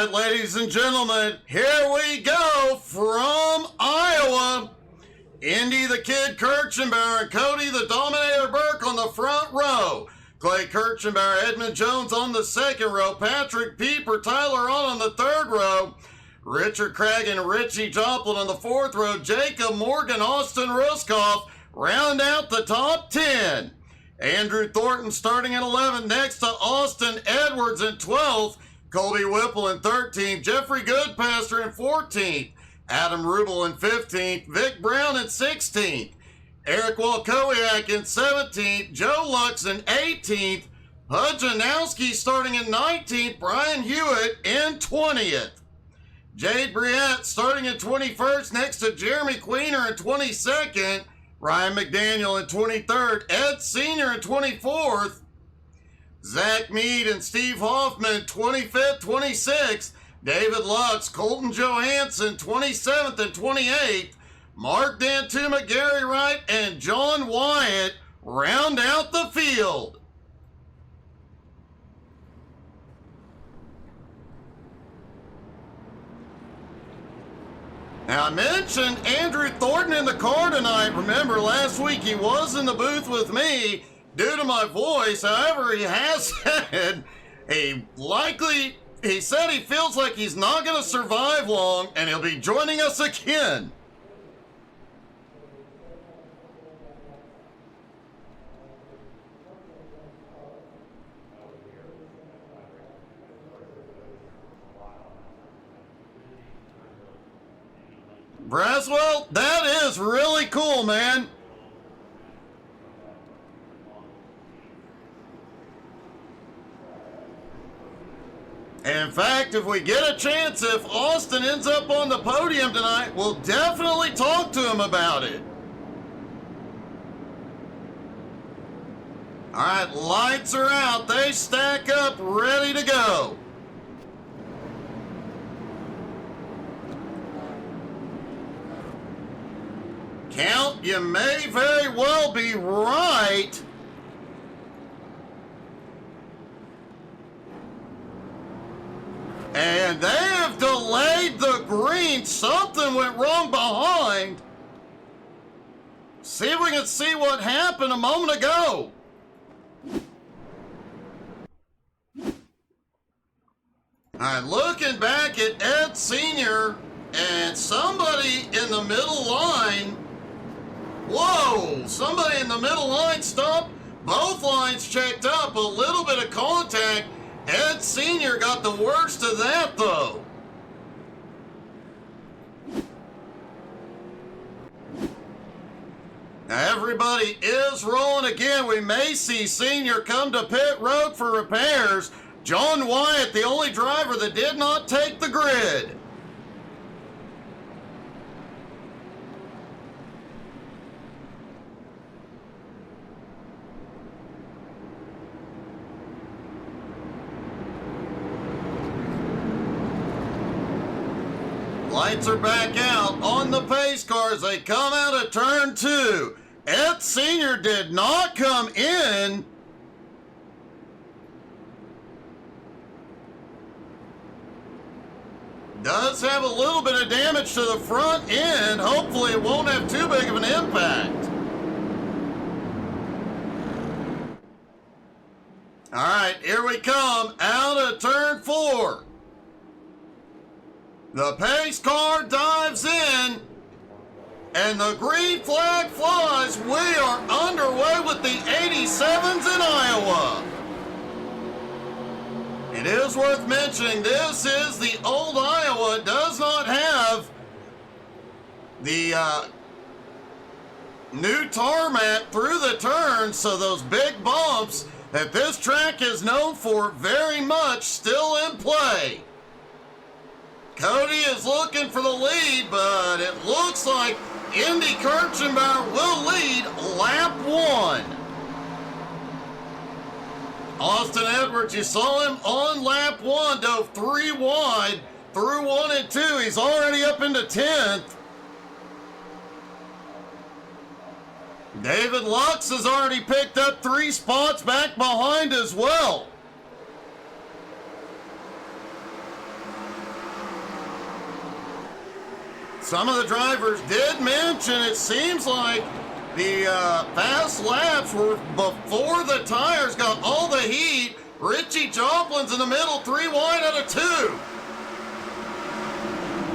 right, ladies and gentlemen, here we go from Iowa. Indy the Kid Kirchenbauer and Cody the Dominator Burke on the front row. Clay Kirchenbauer, Edmund Jones on the second row. Patrick Pieper, Tyler on the third row. Richard Craig and Richie Joplin on the fourth row. Jacob Morgan, Austin Ruskoff round out the top 10. Andrew Thornton starting at 11. Next to Austin Edwards in 12th. Colby Whipple in 13th. Jeffrey Goodpaster in 14th. Adam Rubel in 15th. Vic Brown in 16th. Eric Walkowiak in 17th. Joe Lux in 18th. Hud Janowski starting in 19th. Brian Hewitt in 20th. Jade Briette starting in 21st next to Jeremy Queener in 22nd. Ryan McDaniel in 23rd. Ed Sr. in 24th. Zach Mead and Steve Hoffman 25th, 26th. David Lux, Colton Johansson 27th and 28th. Mark Dantuma, Gary Wright, and John Wyatt round out the field. Now, I mentioned Andrew Thornton in the car tonight. Remember, last week he was in the booth with me due to my voice. However, he has said he said he feels like he's not going to survive long, and he'll be joining us again. Braswell, that is really cool, man. In fact, if we get a chance, if Austin ends up on the podium tonight, we'll definitely talk to him about it. All right, lights are out. They stack up, ready to go. Count, you may very well be right. And they have delayed the green. Something went wrong behind. See if we can see what happened a moment ago. All right, looking back at Ed Sr. and somebody in the middle line. Whoa, somebody in the middle line stopped. Both lines checked up. A little bit of contact. Ed Sr. got the worst of that, though. Now, everybody is rolling again. We may see Sr. come to pit road for repairs. John Wyatt, the only driver that did not take the grid. Lights are back out on the pace cars. They come out of turn 2. Ed Sr. did not come in. Does have a little bit of damage to the front end. Hopefully it won't have too big of an impact. All right, here we come out of turn 4. The pace car dives in, and the green flag flies. We are underway with the 87s in Iowa. It is worth mentioning, this is the old Iowa. It does not have the new tarmac through the turns, so those big bumps that this track is known for very much still in play. Cody is looking for the lead, but it looks like Indy Kirchenbauer will lead lap 1. Austin Edwards, you saw him on lap 1, dove 3 wide through 1 and 2. He's already up into 10th. David Lux has already picked up 3 spots back behind as well. some of the drivers did mention it seems like the fast laps were before the tires got all the heat. Richie Joplin's in the middle, 3 wide out of 2.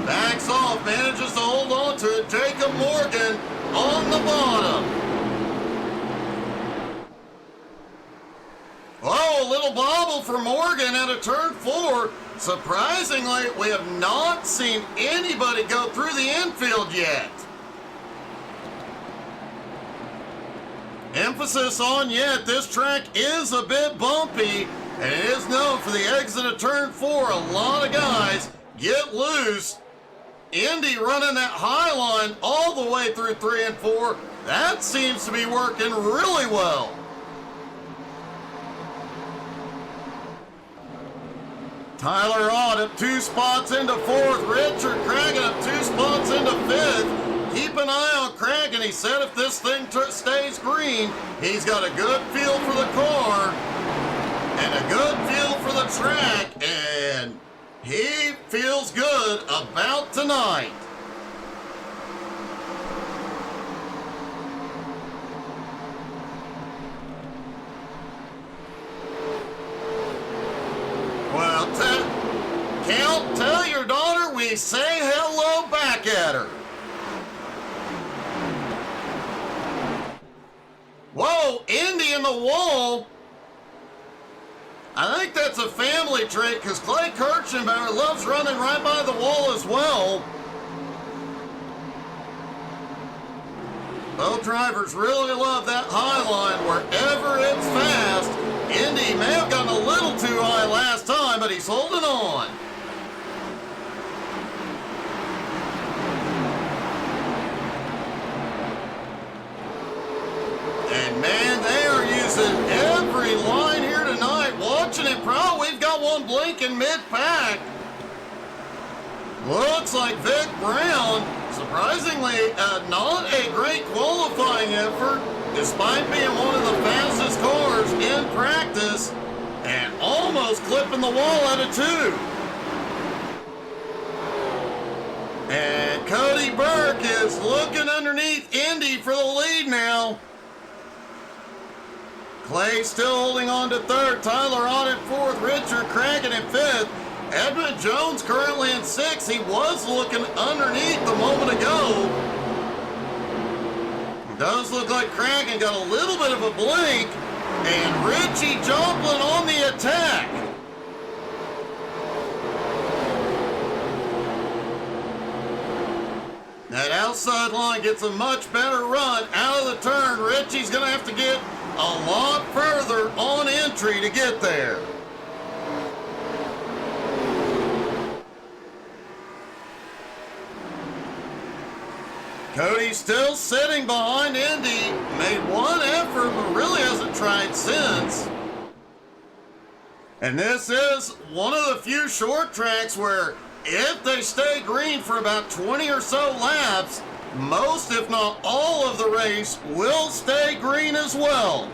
Backs off, manages to hold on to it. Jacob Morgan on the bottom. Oh, a little bobble for Morgan out of turn 4. Surprisingly, we have not seen anybody go through the infield yet. Emphasis on yet. This track is a bit bumpy, and it is known for the exit of turn 4. A lot of guys get loose. Indy running that high line all the way through 3 and 4. That seems to be working really well. Tyler Ott up 2 spots into 4th. Richard Cragen up 2 spots into 5th. Keep an eye on Cragen. He said if this thing stays green, he's got a good feel for the car and a good feel for the track, and he feels good about tonight. Well, tell your daughter we say hello back at her. Whoa, Indy in the wall. I think that's a family trait because Clay Kirchenbauer loves running right by the wall as well. Both drivers really love that high line wherever it's fast. Indy may have gotten a little too high last time, but he's holding on. And man, they are using every line here tonight. Watching it pro, we've got one blinking mid-pack. Looks like Vic Brown, surprisingly, not a great qualifying effort, despite being one of the fastest cars in practice, and almost clipping the wall out of 2. And Cody Burke is looking underneath Indy for the lead now. Clay still holding on to 3rd. Tyler Ott in 4th. Richard Cragen in 5th. Edmund Jones currently in 6th. He was looking underneath a moment ago. It does look like Cragen got a little bit of a blink. And Richie Joplin on the attack. That outside line gets a much better run out of the turn. Richie's going to have to get a lot further on entry to get there. Cody still sitting behind Indy. Made one effort, but really hasn't tried since. And this is one of the few short tracks where if they stay green for about 20 or so laps, most, if not all, of the race will stay green as well.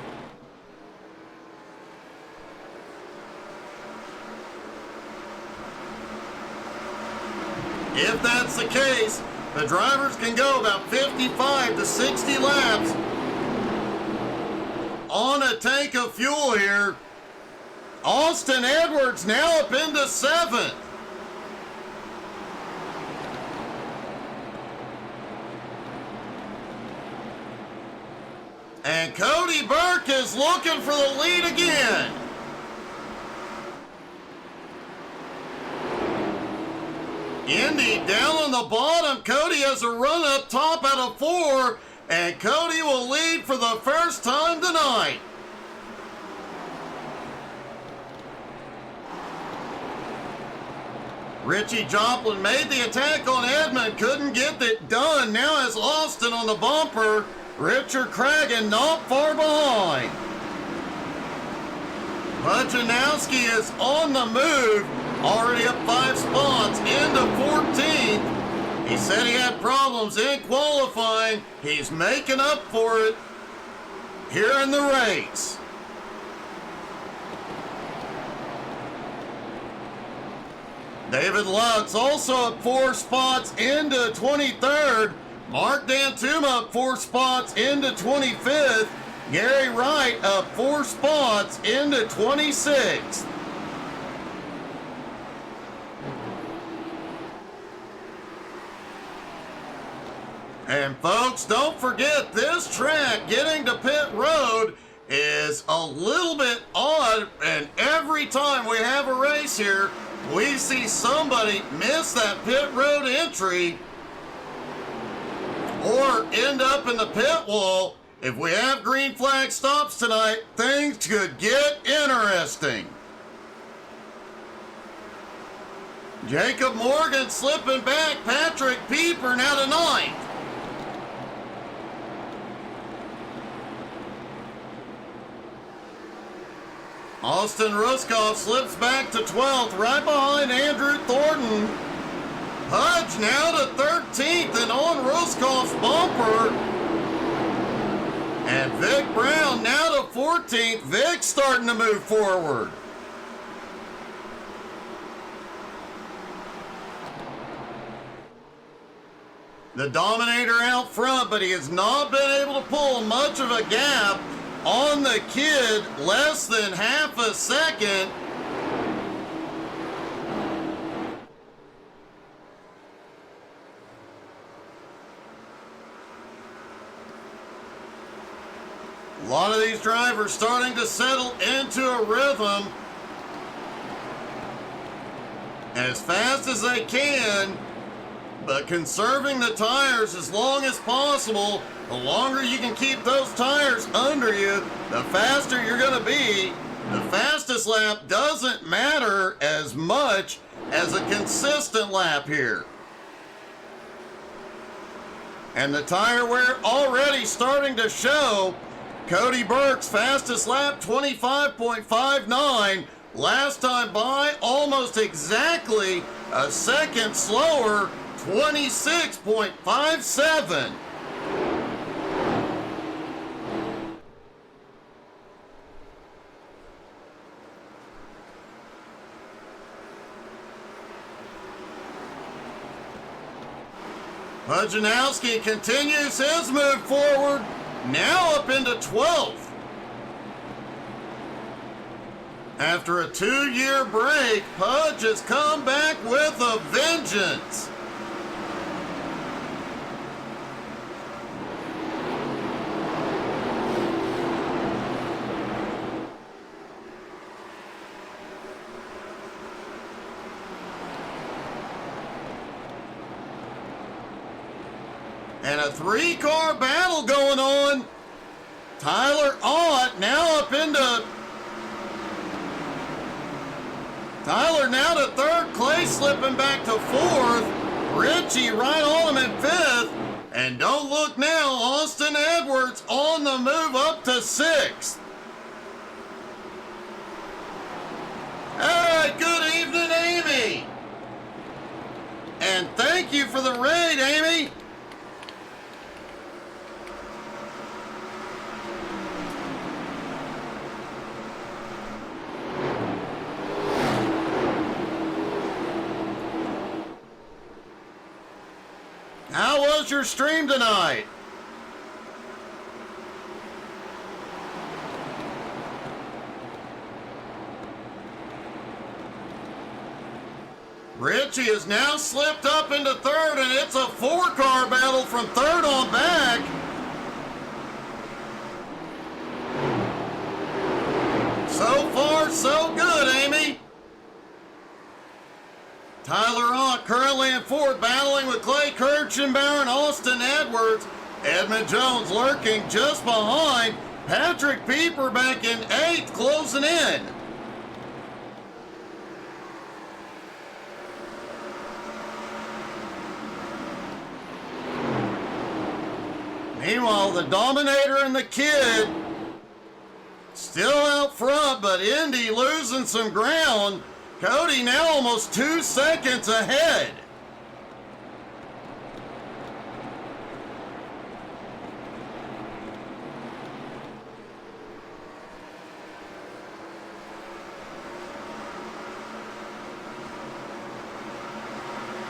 If that's the case, the drivers can go about 55 to 60 laps on a tank of fuel here. Austin Edwards now up into 7th. And Cody Burke is looking for the lead again. Indy down on the bottom. Cody has a run up top out of 4, and Cody will lead for the first time tonight. Richie Joplin made the attack on Edmund, couldn't get it done. Now has Austin on the bumper. Richard Cragen not far behind. Pujanowski is on the move, already up 5 spots into 14th. He said he had problems in qualifying. He's making up for it here in the race. David Lutz also up 4 spots into 23rd. Mark Dantuma up 4 spots into 25th. Gary Wright up 4 spots into 26th. And folks, don't forget this track getting to pit road is a little bit odd, and every time we have a race here, we see somebody miss that pit road entry or end up in the pit wall. If we have green flag stops tonight, things could get interesting. Jacob Morgan slipping back, Patrick Pieper now to 9th. Austin Ruskoff slips back to 12th, right behind Andrew Thornton. Hudge now to 13th and on Ruskoff's bumper. And Vic Brown now to 14th. Vic starting to move forward. The Dominator out front, but he has not been able to pull much of a gap on the kid, less than half a second. A lot of these drivers starting to settle into a rhythm as fast as they can, but conserving the tires as long as possible. The longer you can keep those tires under you, the faster you're going to be. The fastest lap doesn't matter as much as a consistent lap here. And the tire wear already starting to show. Cody Burke's fastest lap, 25.59. Last time by, almost exactly a second slower, 26.57. Pujanowski continues his move forward, now up into 12th. After a 2-year break, Pudge has come back with a vengeance. And a 3-car battle going on. Tyler Ott now up into... Tyler now to 3rd. Clay slipping back to 4th. Richie right on him at 5th. And don't look now, Austin Edwards on the move up to 6th. Hey, good evening, Amy. And thank you for the raid, Amy. How was your stream tonight? Richie has now slipped up into 3rd, and it's a 4-car battle from 3rd on back. So far, so good, Amy. Tyler Ott currently in 4th, battling with Clay Kirchenbauer and Austin Edwards. Edmund Jones lurking just behind. Patrick Pieper back in 8th, closing in. Meanwhile, the Dominator and the Kid still out front, but Indy losing some ground. Cody now almost 2 seconds ahead.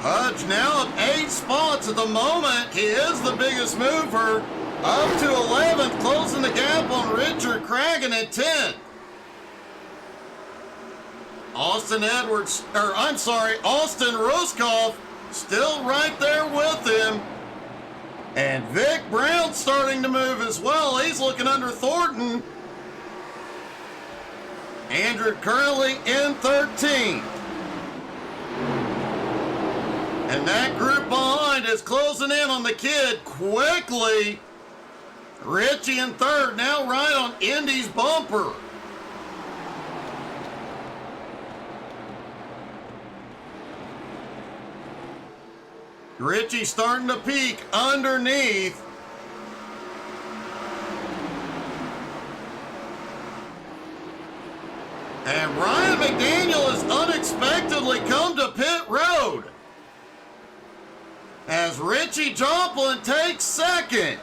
Pudge now at 8 spots at the moment. He is the biggest mover. Up to 11th, closing the gap on Richard Cragen at 10th. Austin Ruskoff still right there with him. And Vic Brown starting to move as well. He's looking under Thornton. Andrew currently in 13th. And that group behind is closing in on the kid quickly. Richie in third, now right on Indy's bumper. Richie starting to peak underneath. And Ryan McDaniel has unexpectedly come to pit road as Richie Joplin takes second.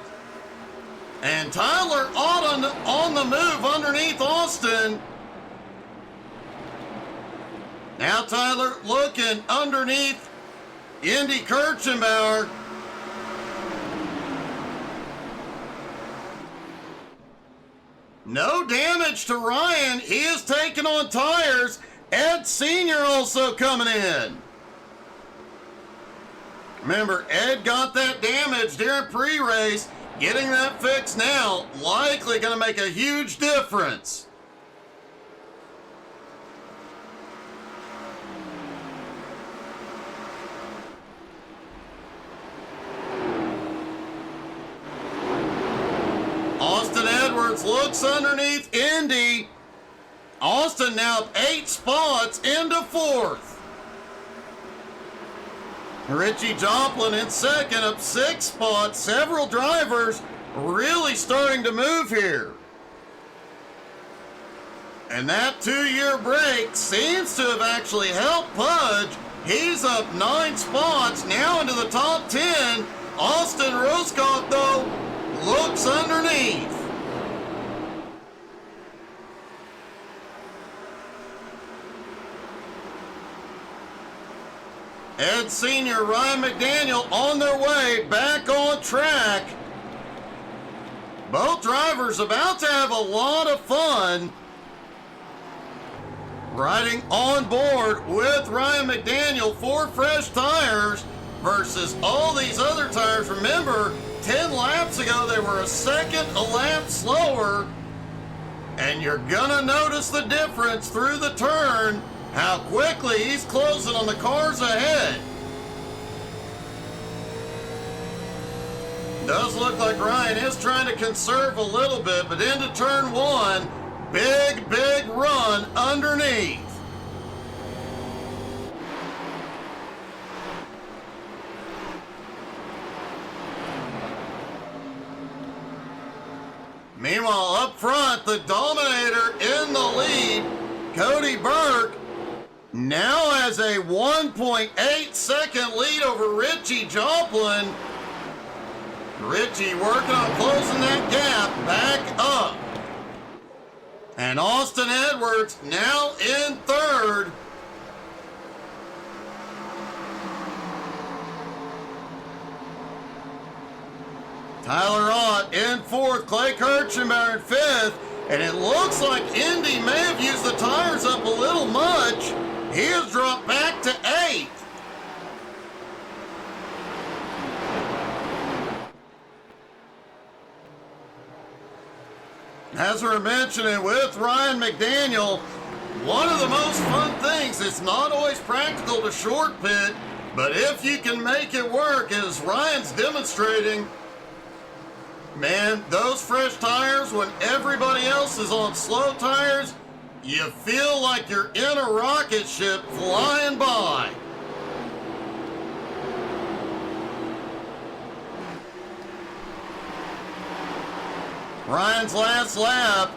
And Tyler Ott on the move underneath Austin. Now Tyler looking underneath Indy Kirchenbauer. No damage to Ryan. He is taking on tires. Ed Sr. also coming in. Remember, Ed got that damage during pre-race. Getting that fixed now, likely going to make a huge difference. Austin Edwards looks underneath Indy. Austin now up 8 spots into 4th. Richie Joplin in second, up 6 spots. Several drivers really starting to move here. And that 2-year break seems to have actually helped Pudge. He's up 9 spots, now into the top 10. Austin Ruskoff, though, looks underneath. Ed Sr., Ryan McDaniel on their way back on track. Both drivers about to have a lot of fun riding on board with Ryan McDaniel for fresh tires versus all these other tires. Remember, 10 laps ago they were a second a lap slower, and you're gonna notice the difference through the turn. How quickly he's closing on the cars ahead. Does look like Ryan is trying to conserve a little bit, but into turn 1, big run underneath. Meanwhile, up front, the Dominator in the lead, Cody Burke, now has a 1.8 second lead over Richie Joplin. Richie working on closing that gap back up. And Austin Edwards now in third. Tyler Ott in fourth, Clay Kirchenbauer in fifth. And it looks like Indy may have used the tires up a little much. He has dropped back to 8th. As we're mentioning with Ryan McDaniel, one of the most fun things, it's not always practical to short pit, but if you can make it work, as Ryan's demonstrating, man, those fresh tires, when everybody else is on slow tires, you feel like you're in a rocket ship flying by. Ryan's last lap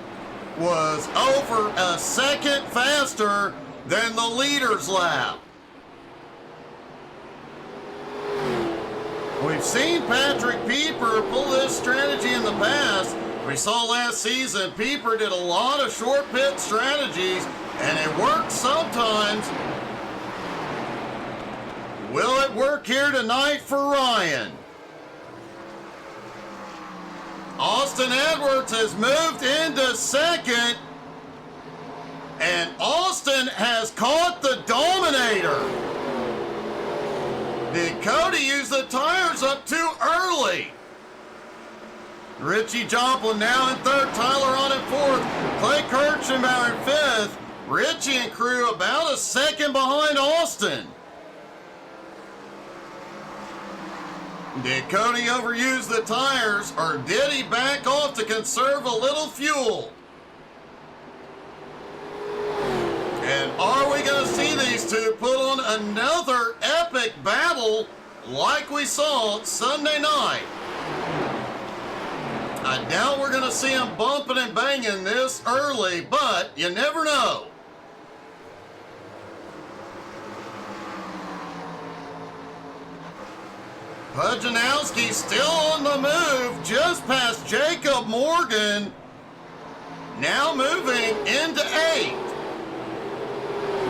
was over a second faster than the leader's lap. We've seen Patrick Pieper pull this strategy in the past. We saw last season Pieper did a lot of short pit strategies, and it worked sometimes. Will it work here tonight for Ryan? Austin Edwards has moved into second, and Austin has caught the Dominator. Did Cody use the tires up too early? Richie Joplin now in third, Tyler on in fourth, Clay Kirchenbauer in fifth, Richie and crew about a second behind Austin. Did Cody overuse the tires, or did he back off to conserve a little fuel? And are we going to see these two put on another epic battle like we saw Sunday night? I doubt we're going to see them bumping and banging this early, but you never know. Pujanowski still on the move, just past Jacob Morgan. Now moving into eighth.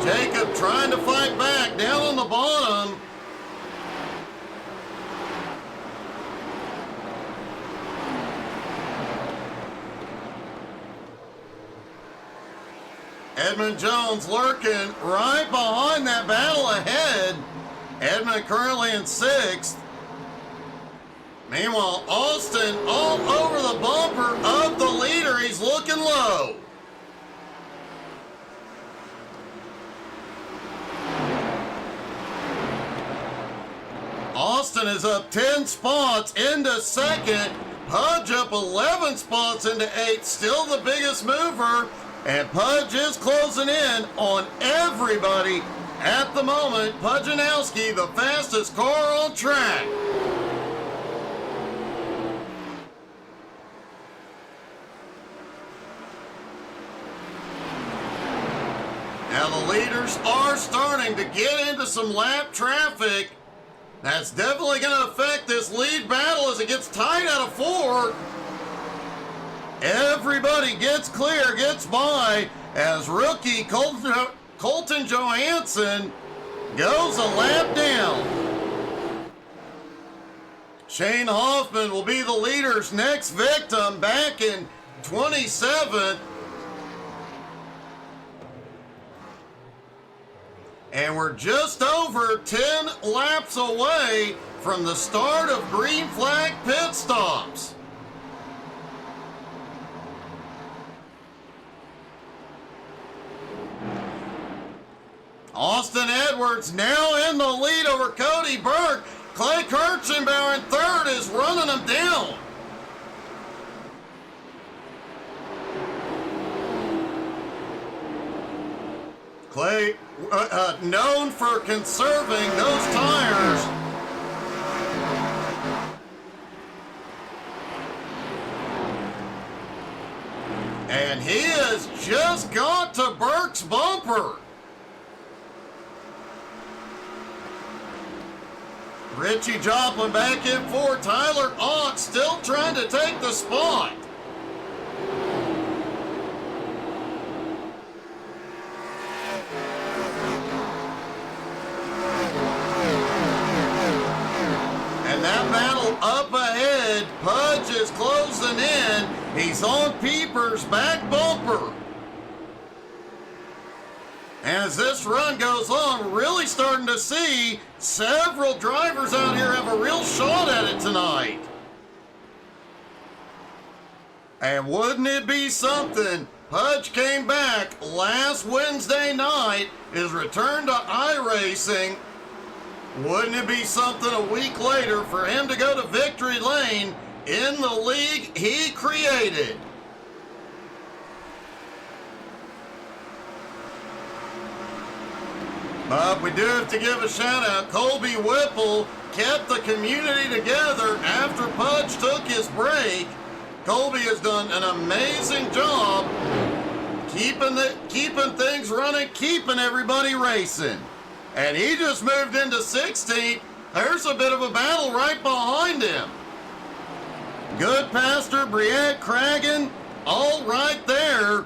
Jacob trying to fight back down on the bottom. Edmund Jones lurking right behind that battle ahead. Edmund currently in sixth. Meanwhile, Austin all over the bumper of the leader. He's looking low. Austin is up 10 spots into second. Pudge up 11 spots into eighth. Still the biggest mover. And Pudge is closing in on everybody at the moment. Pujanowski, the fastest car on track. Now the leaders are starting to get into some lap traffic. That's definitely going to affect this lead battle as it gets tight out of four. Everybody gets clear, gets by, as rookie Colton Johansson goes a lap down. Shane Hoffman will be the leader's next victim back in 27th. And we're just over 10 laps away from the start of green flag pit stops. Austin Edwards now in the lead over Cody Burke. Clay Kirchenbauer in third is running him down. Clay, known for conserving those tires. And he has just got to Burke's bumper. Richie Joplin back in fourth. Tyler Ott still trying to take the spot. And that battle up ahead. Pudge is closing in. He's on Pieper's back bumper. And as this run goes on, we're really starting to see several drivers out here have a real shot at it tonight. And wouldn't it be something? Pudge came back last Wednesday night, his return to iRacing. Wouldn't it be something a week later for him to go to victory lane in the league he created? But we do have to give a shout out. Colby Whipple kept the community together after Pudge took his break. Colby has done an amazing job keeping things running, keeping everybody racing. And he just moved into 16th. There's a bit of a battle right behind him. Good Pastor, Briette, Cragen, all right there.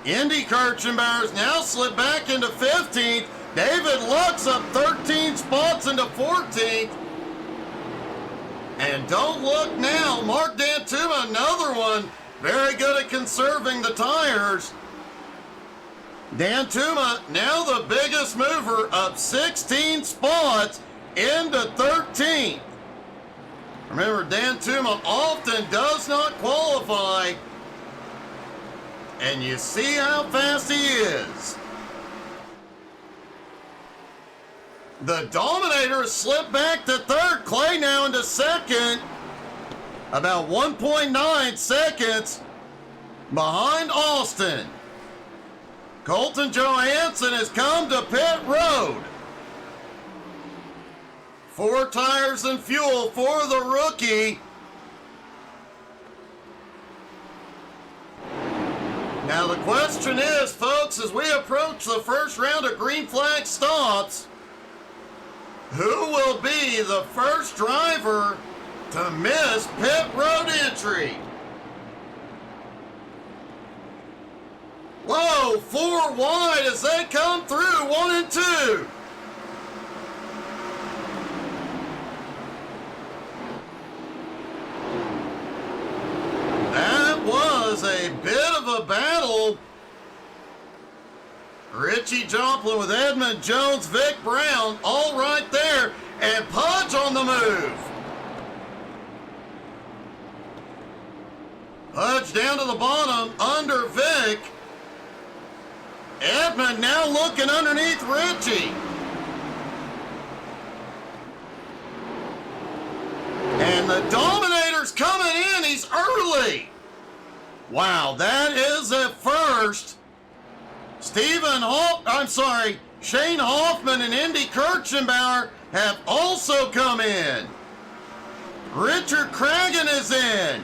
Indy Kirchenbauer's now slipped back into 15th. David Lux up 13 spots into 14th. And don't look now, Mark Dantuma, another one, very good at conserving the tires. Dantuma, now the biggest mover, up 16 spots into 13th. Remember, Dantuma often does not qualify. And you see how fast he is. The Dominator has slipped back to third. Clay now into second. About 1.9 seconds behind Austin. Colton Johansson has come to pit road. 4 tires and fuel for the rookie. Now the question is, folks, as we approach the first round of green flag stops, who will be the first driver to miss pit road entry? Whoa, 4 wide as they come through, 1 and 2. That was a bit of a battle. Richie Joplin with Edmund Jones, Vic Brown, all right there, and Pudge on the move. Pudge down to the bottom, under Vic. Edmund now looking underneath Richie. And the Dominator's coming in, he's early. Wow, that is a first. Shane Hoffman and Indy Kirchenbauer have also come in. Richard Cragen is in.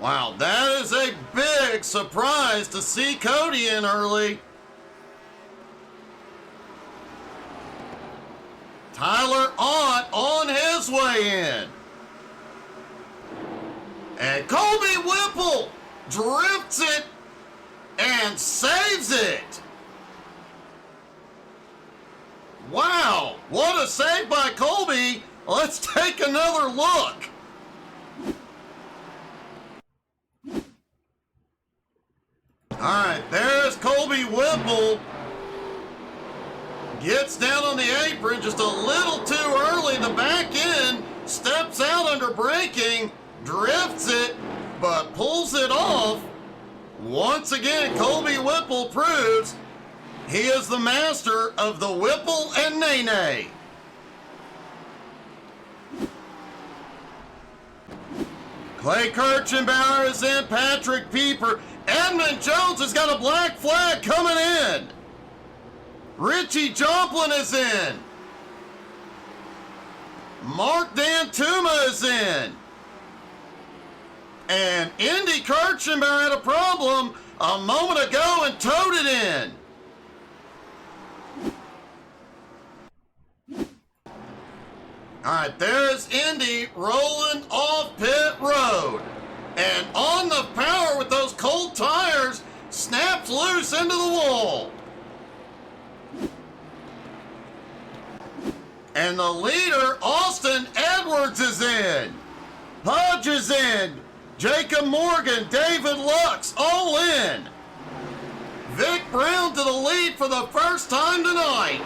Wow, that is a big surprise to see Cody in early. Tyler Ott on his way in. And Colby Whipple drifts it and saves it. Wow, what a save by Colby. Let's take another look. All right, there's Colby Whipple. Gets down on the apron just a little too early. The back end steps out under braking, drifts it, but pulls it off. Once again, Colby Whipple proves he is the master of the Whipple and Nene. Clay Kirchenbauer is in, Patrick Pieper. Edmund Jones has got a black flag coming in. Richie Joplin is in. Mark Dantuma is in. And Indy Kirchenbauer had a problem a moment ago and towed it in. All right, there's Indy rolling off pit road. And on the power with those cold tires, snaps loose into the wall. And the leader, Austin Edwards, is in. Pudge is in. Jacob Morgan, David Lux, all in. Vic Brown to the lead for the first time tonight.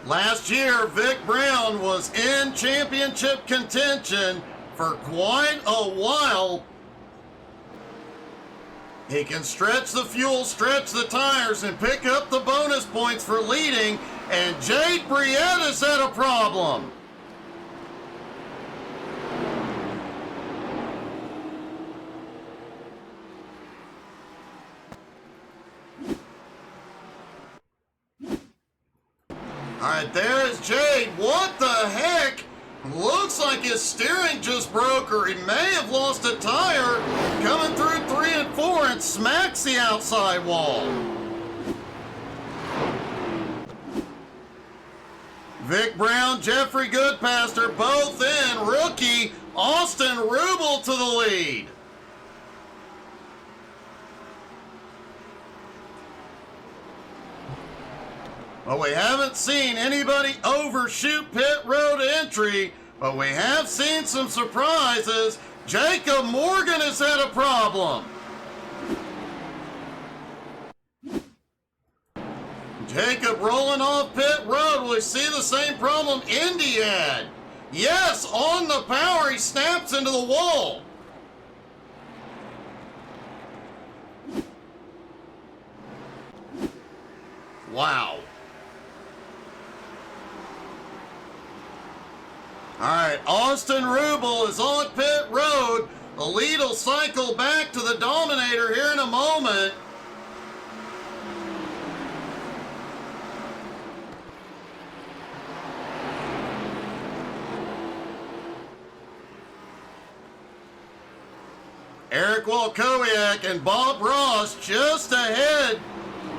Last year, Vic Brown was in championship contention for quite a while. He can stretch the fuel, stretch the tires, and pick up the bonus points for leading. And Jade Briette has had a problem. All right, there is Jade. What the heck? Looks like his steering just broke, or he may have lost a tire coming through 3 and 4 and smacks the outside wall. Vic Brown, Jeffrey Goodpaster, both in. Rookie Austin Rubel to the lead. Well, we haven't seen anybody overshoot pit road entry, but we have seen some surprises. Jacob Morgan has had a problem. Jacob rolling off pit road. Will we see the same problem Indy had? Yes, on the power, he snaps into the wall. Wow. All right, Austin Rubel is on pit road. The lead will cycle back to the Dominator here in a moment. Eric Walkowiak and Bob Ross just ahead,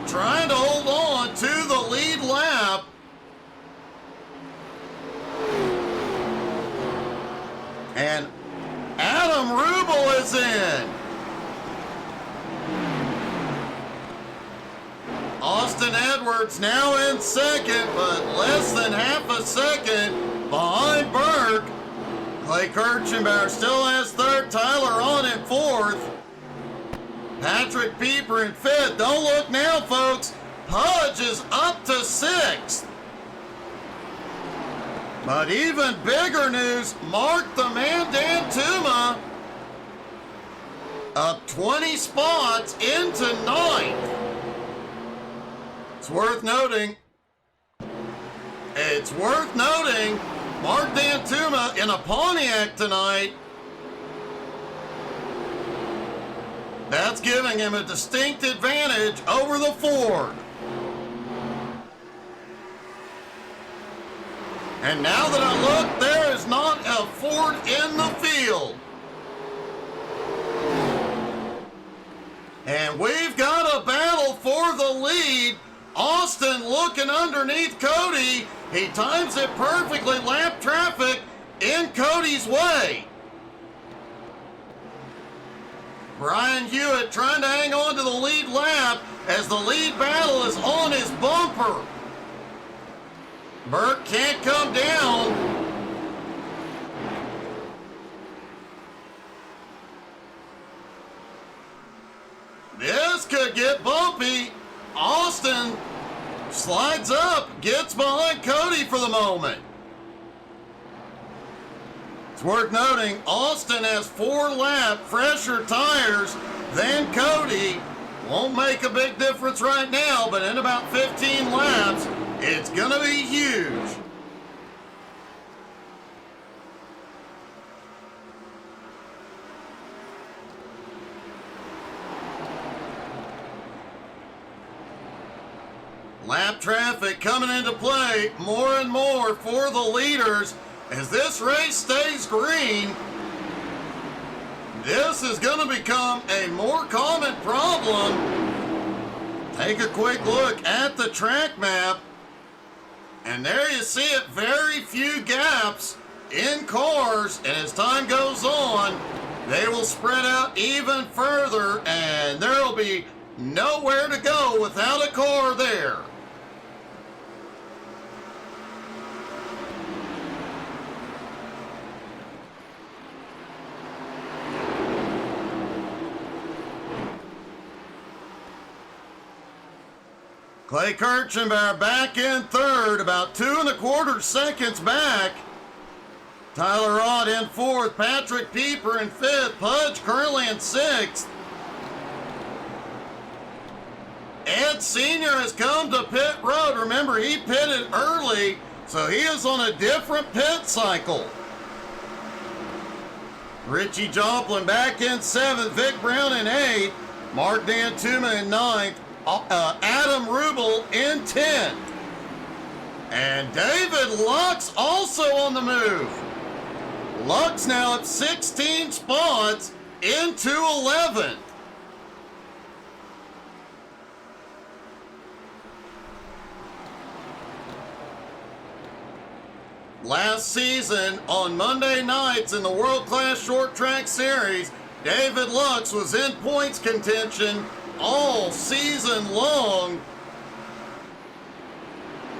trying to hold on to the lead lap. And Adam Rubel is in. Austin Edwards now in second, but less than half a second behind Burke. Clay Kirchenbauer still has third. Tyler on in fourth. Patrick Pieper in fifth. Don't look now, folks. Pudge is up to sixth. But even bigger news, Mark the Man Dantuma up 20 spots into ninth. It's worth noting, Mark Dantuma in a Pontiac tonight. That's giving him a distinct advantage over the Ford. And now that I look, there is not a Ford in the field. And we've got a battle for the lead. Austin looking underneath Cody. He times it perfectly. Lap traffic in Cody's way. Brian Hewitt trying to hang on to the lead lap as the lead battle is on his bumper. Burke can't come down. This could get bumpy. Austin slides up, gets behind Cody for the moment. It's worth noting, Austin has 4-lap fresher tires than Cody. Won't make a big difference right now, but in about 15 laps, it's gonna be huge. Lap traffic coming into play more and more for the leaders as this race stays green. This is going to become a more common problem. Take a quick look at the track map, and there you see it, very few gaps in cars, and as time goes on, they will spread out even further, and there will be nowhere to go without a car there. Clay Kirchenbauer back in third, about 2 1/4 seconds back. Tyler Ott in fourth, Patrick Pieper in fifth, Pudge currently in sixth. Ed Sr. has come to pit road. Remember, he pitted early, so he is on a different pit cycle. Richie Joplin back in seventh, Vic Brown in eighth, Mark Dantuma in ninth, Adam Rubel in 10th. And David Lux also on the move. Lux now up 16 spots into 11th. Last season, on Monday nights in the World Class Short Track Series, David Lux was in points contention all season long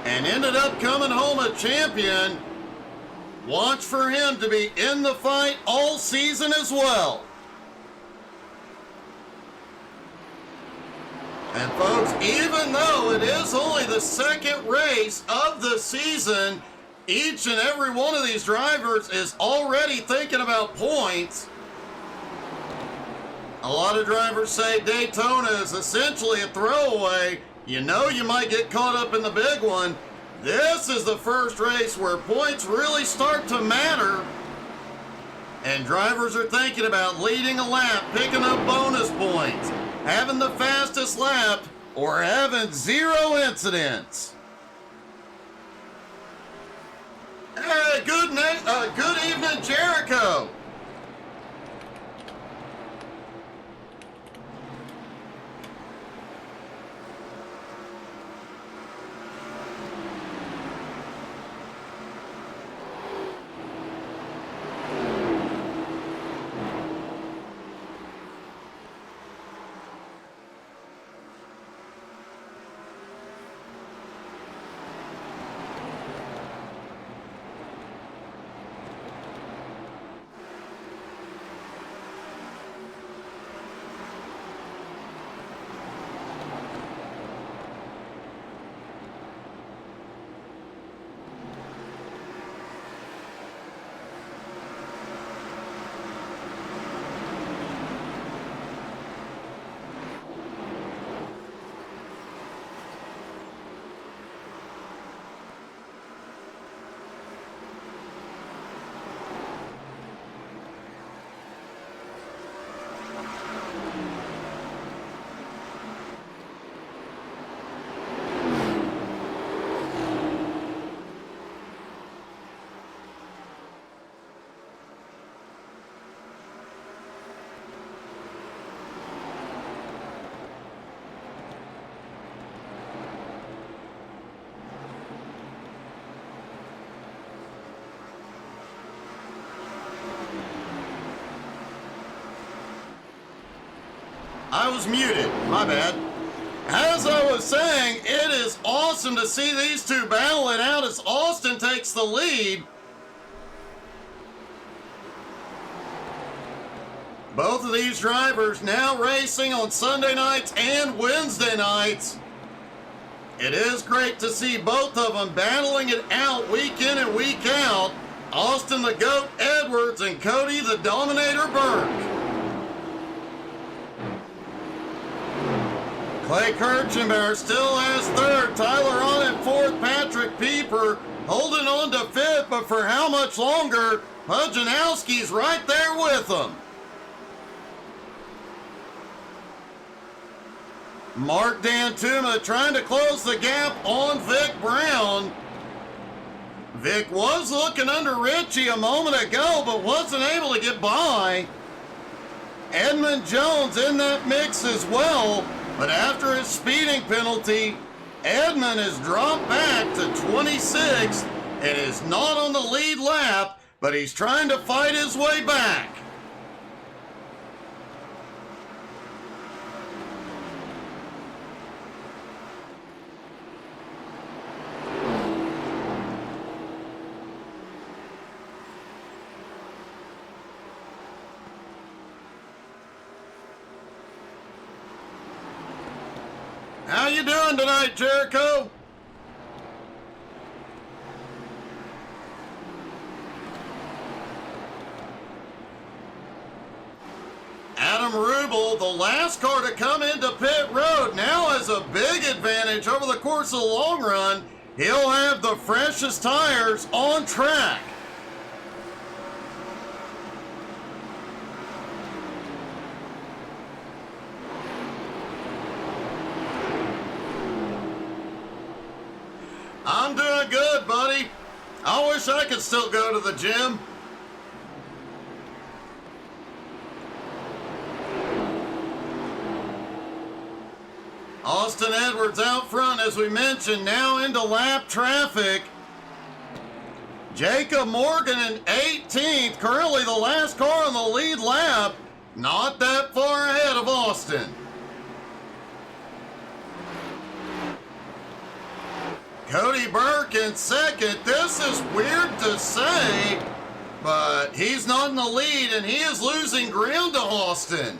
and ended up coming home a champion. Watch for him to be in the fight all season as well. And folks, even though it is only the second race of the season, each and every one of these drivers is already thinking about points. A lot of drivers say Daytona is essentially a throwaway. You know you might get caught up in the big one. This is the first race where points really start to matter. And drivers are thinking about leading a lap, picking up bonus points, having the fastest lap, or having 0 incidents. Hey, good evening, Jericho. I was muted, my bad. As I was saying, it is awesome to see these two battle it out as Austin takes the lead. Both of these drivers now racing on Sunday nights and Wednesday nights. It is great to see both of them battling it out week in and week out. Austin the GOAT Edwards and Cody the Dominator Burke. Clay Kirchenbauer still has third. Tyler on in fourth. Patrick Pieper holding on to fifth, but for how much longer? Pujanowski's right there with him. Mark Dantuma trying to close the gap on Vic Brown. Vic was looking under Richie a moment ago, but wasn't able to get by. Edmund Jones in that mix as well. But after his speeding penalty, Edmund has dropped back to 26th and is not on the lead lap, but he's trying to fight his way back. How you doing tonight, Jericho? Adam Rubel, the last car to come into pit road, now has a big advantage over the course of the long run. He'll have the freshest tires on track. I'm doing good, buddy. I wish I could still go to the gym. Austin Edwards out front, as we mentioned, now into lap traffic. Jacob Morgan in 18th, currently the last car on the lead lap, not that far ahead of Austin. Cody Burke in second. This is weird to say, but he's not in the lead and he is losing ground to Austin.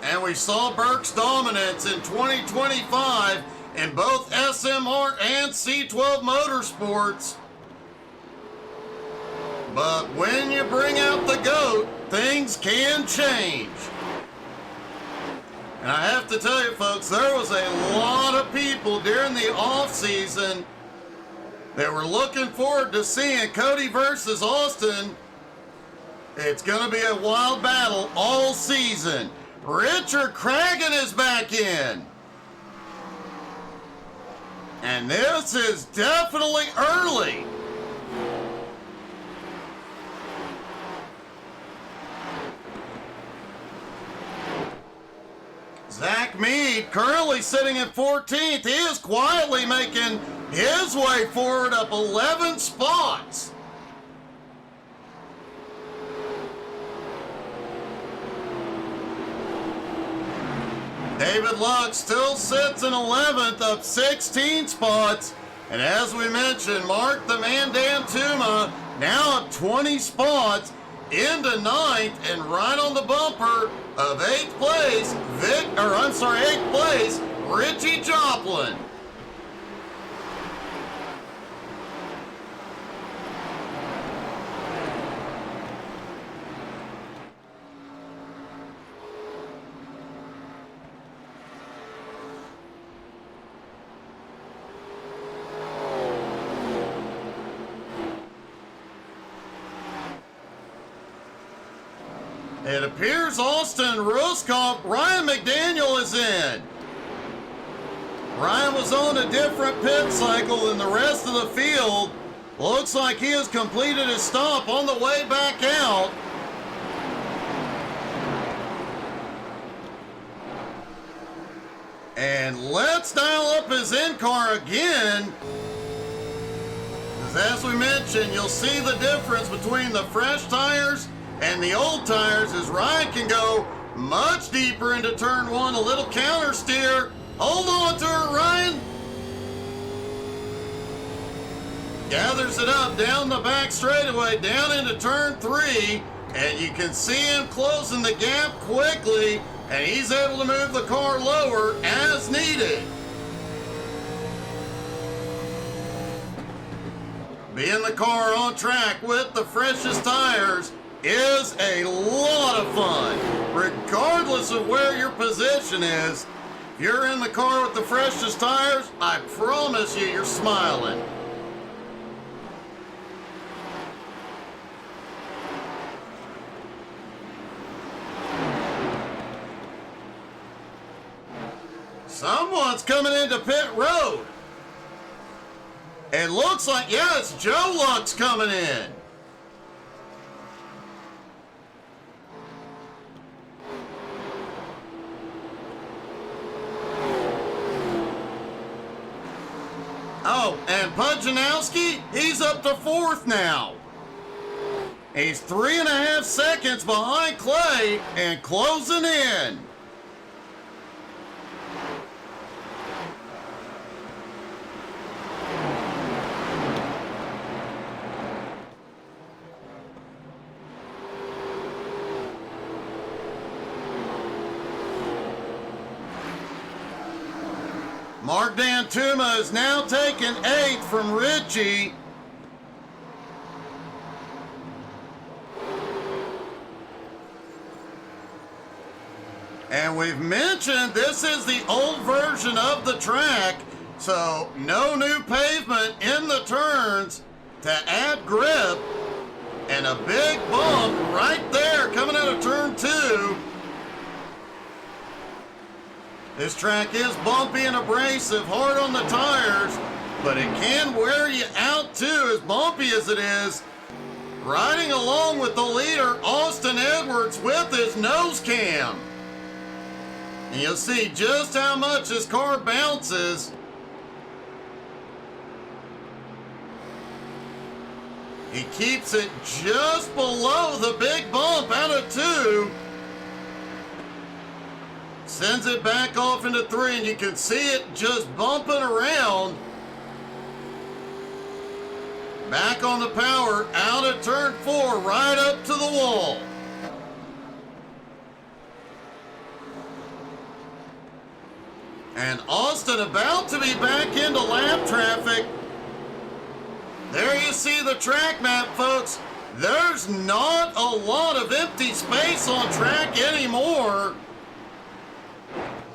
And we saw Burke's dominance in 2025 in both SMR and C12 Motorsports. But when you bring out the GOAT, things can change. And I have to tell you, folks, there was a lot of people during the offseason that were looking forward to seeing Cody versus Austin. It's going to be a wild battle all season. Richard Cragen is back in. And this is definitely early. Zach Mead, currently sitting at 14th, he is quietly making his way forward up 11 spots. David Luck still sits in 11th, up 16 spots. And as we mentioned, Mark the Man Dantuma now up 20 spots into 9th and right on the bumper of 8th place, 8th place, Richie Joplin. It appears Austin Ruskopf, Ryan McDaniel is in. Ryan was on a different pit cycle than the rest of the field. Looks like he has completed his stop on the way back out. And let's dial up his in-car again. As we mentioned, you'll see the difference between the fresh tires and the old tires as Ryan can go much deeper into turn one, a little counter steer. Hold on to her, Ryan. Gathers it up down the back straightaway, down into turn three, and you can see him closing the gap quickly, and he's able to move the car lower as needed. Being the car on track with the freshest tires is a lot of fun, regardless of where your position is. If you're in the car with the freshest tires, I promise you, you're smiling. Someone's coming into pit road. It looks like, yeah, it's Joe Lux coming in. Oh, and Pujanowski, he's up to fourth now. He's 3.5 seconds behind Clay and closing in. Mark Dantuma is now taking 8th from Richie. And we've mentioned this is the old version of the track, so no new pavement in the turns to add grip. And a big bump right there coming out of turn 2. This track is bumpy and abrasive, hard on the tires, but it can wear you out too, as bumpy as it is. Riding along with the leader, Austin Edwards, with his nose cam. And you'll see just how much his car bounces. He keeps it just below the big bump out of 2. Sends it back off into 3, and you can see it just bumping around. Back on the power, out of turn 4, right up to the wall. And Austin about to be back into lap traffic. There you see the track map, folks. There's not a lot of empty space on track anymore.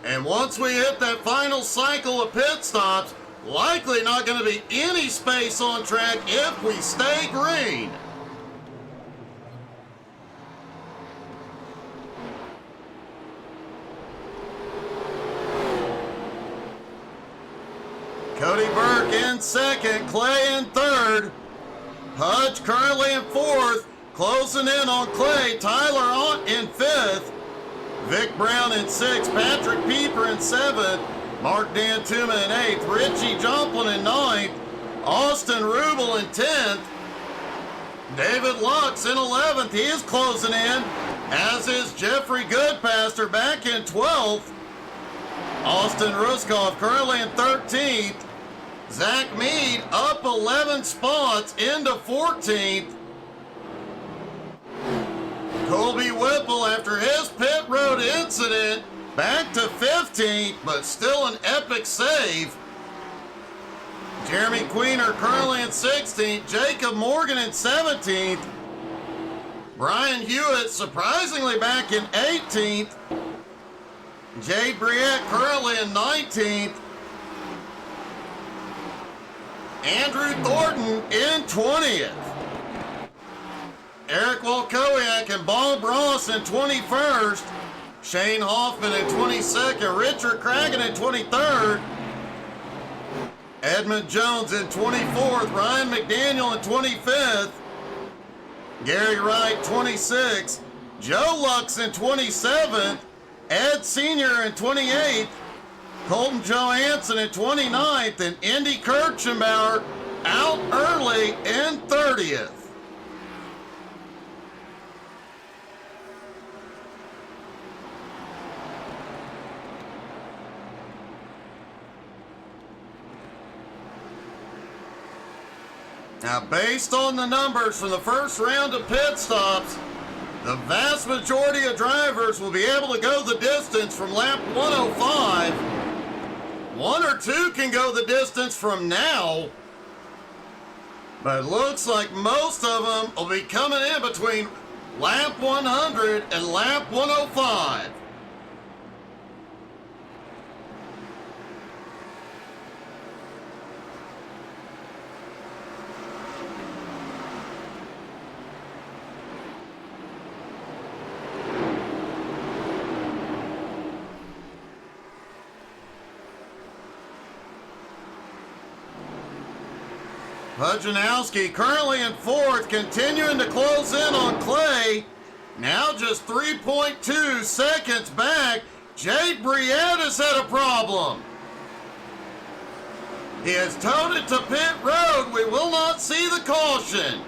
And once we hit that final cycle of pit stops, likely not going to be any space on track if we stay green. Cody Burke in second, Clay in third, Hudge currently in fourth, closing in on Clay, Tyler Ott in fifth, Vic Brown in sixth, Patrick Pieper in seventh, Mark Dantuma in eighth, Richie Joplin in ninth, Austin Rubel in 10th, David Lux in 11th, he is closing in, as is Jeffrey Goodpaster back in 12th, Austin Ruskoff currently in 13th, Zach Mead up 11 spots into 14th. Colby Whipple, after his pit road incident, back to 15th, but still an epic save. Jeremy Queener currently in 16th, Jacob Morgan in 17th, Brian Hewitt surprisingly back in 18th, Jade Briette currently in 19th, Andrew Thornton in 20th. Eric Walkowiak and Bob Ross in 21st. Shane Hoffman in 22nd. Richard Cragen in 23rd. Edmund Jones in 24th. Ryan McDaniel in 25th. Gary Wright 26th. Joe Lux in 27th. Ed Sr. in 28th. Colton Johansson in 29th, and Indy Kirchenbauer out early in 30th. Now, based on the numbers from the first round of pit stops, the vast majority of drivers will be able to go the distance from lap 105. 1 or 2 can go the distance from now, but it looks like most of them will be coming in between lap 100 and lap 105. Pujanowski currently in fourth, continuing to close in on Clay. Now just 3.2 seconds back. Jade Briette has had a problem. He has towed it to pit road. We will not see the caution.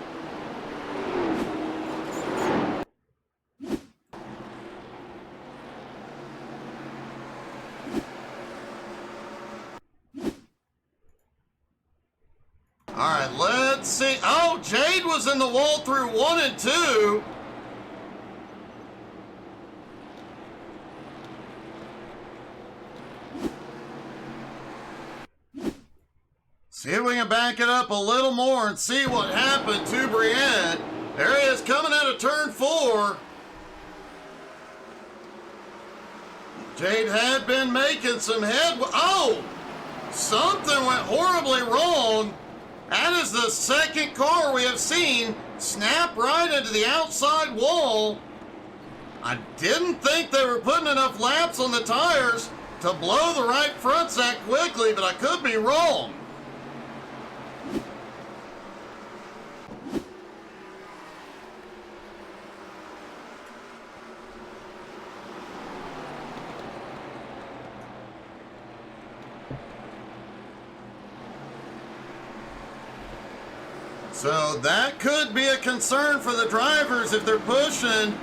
All right, let's see. Oh, Jade was in the wall through 1 and 2. See if we can back it up a little more and see what happened to Brienne. There he is coming out of turn 4. Jade had been making some headway. Oh, something went horribly wrong. That is the second car we have seen snap right into the outside wall. I didn't think they were putting enough laps on the tires to blow the right fronts that quickly, but I could be wrong. So that could be a concern for the drivers if they're pushing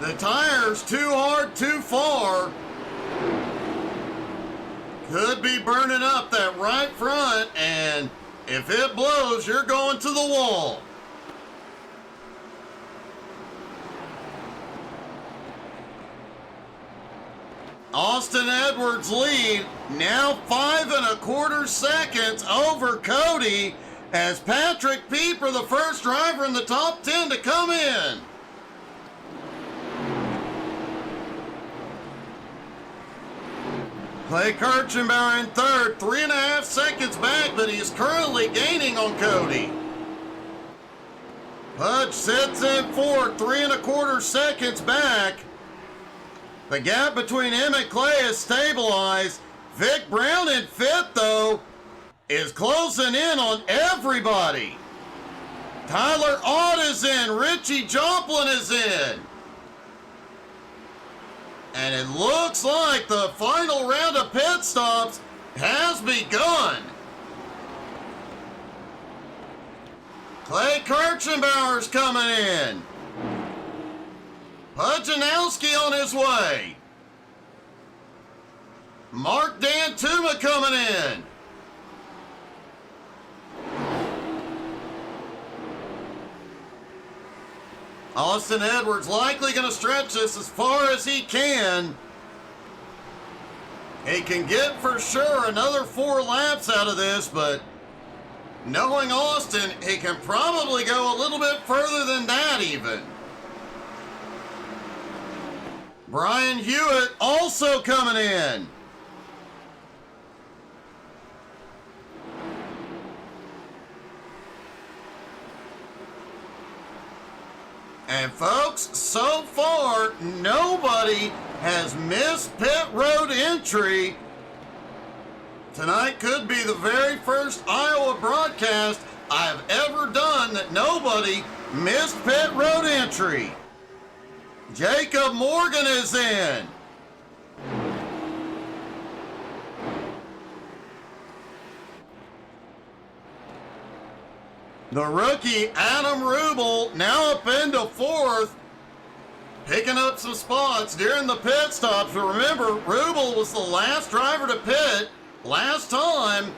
the tires too hard, too far. Could be burning up that right front, and if it blows, you're going to the wall. Austin Edwards lead, now 5 1/4 seconds over Cody, as Patrick Pieper, the first driver in the top 10 to come in. Clay Kirchenbauer in third, 3.5 seconds back, but he is currently gaining on Cody. Pudge sits in fourth, 3 1/4 seconds back. The gap between him and Clay is stabilized. Vic Brown in fifth, though, is closing in on everybody. Tyler Ott is in. Richie Joplin is in. And it looks like the final round of pit stops has begun. Clay Kirchenbauer's coming in. Pujanowski on his way. Mark Dantuma coming in. Austin Edwards likely going to stretch this as far as he can. He can get for sure another 4 laps out of this, but knowing Austin, he can probably go a little bit further than that even. Brian Hewitt also coming in. And folks, so far, nobody has missed pit road entry. Tonight could be the very first Iowa broadcast I've ever done that nobody missed pit road entry. Jacob Morgan is in. The rookie Adam Rubel now up into fourth, picking up some spots during the pit stops. But remember, Rubel was the last driver to pit last time.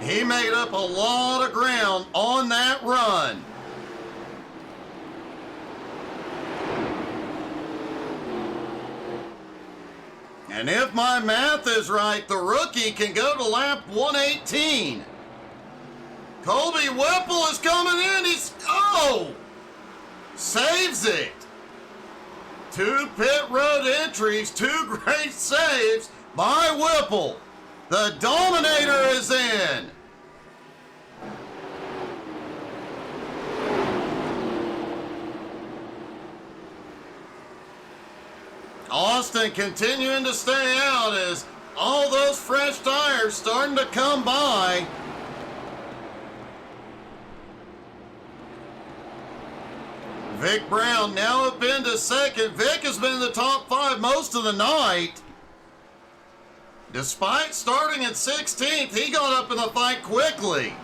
He made up a lot of ground on that run. And if my math is right, the rookie can go to lap 118. Colby Whipple is coming in. Saves it. 2 pit road entries, 2 great saves by Whipple. The Dominator is in. Austin continuing to stay out as all those fresh tires starting to come by. Vic Brown now up into second. Vic has been in the top 5 most of the night. Despite starting in 16th, he got up in the fight quickly.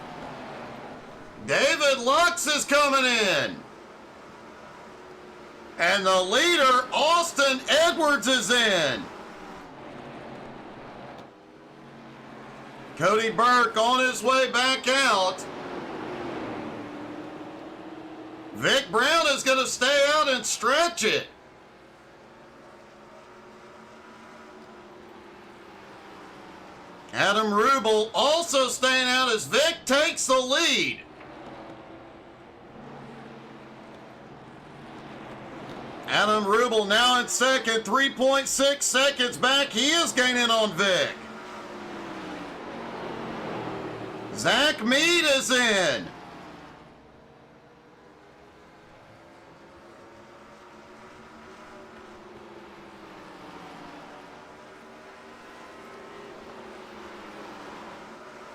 David Lux is coming in. And the leader, Austin Edwards, is in. Cody Burke on his way back out. Vic Brown is going to stay out and stretch it. Adam Rubel also staying out as Vic takes the lead. Adam Rubel now in second, 3.6 seconds back. He is gaining on Vic. Zach Mead is in.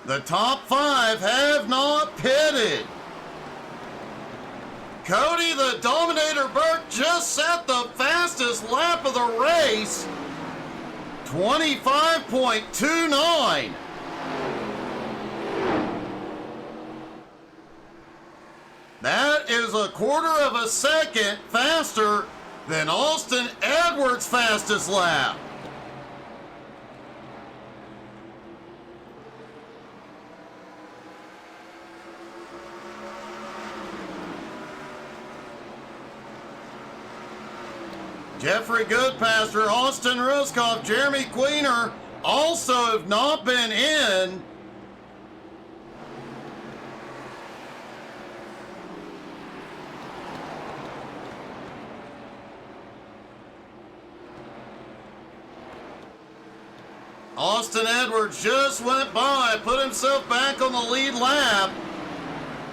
The top 5 have not pitted. Cody the Dominator Burke just set the fastest lap of the race, 25.29. That is a quarter of a second faster than Austin Edwards' fastest lap. Jeffrey Goodpaster, Austin Ruskoff, Jeremy Queener also have not been in. Austin Edwards just went by, put himself back on the lead lap.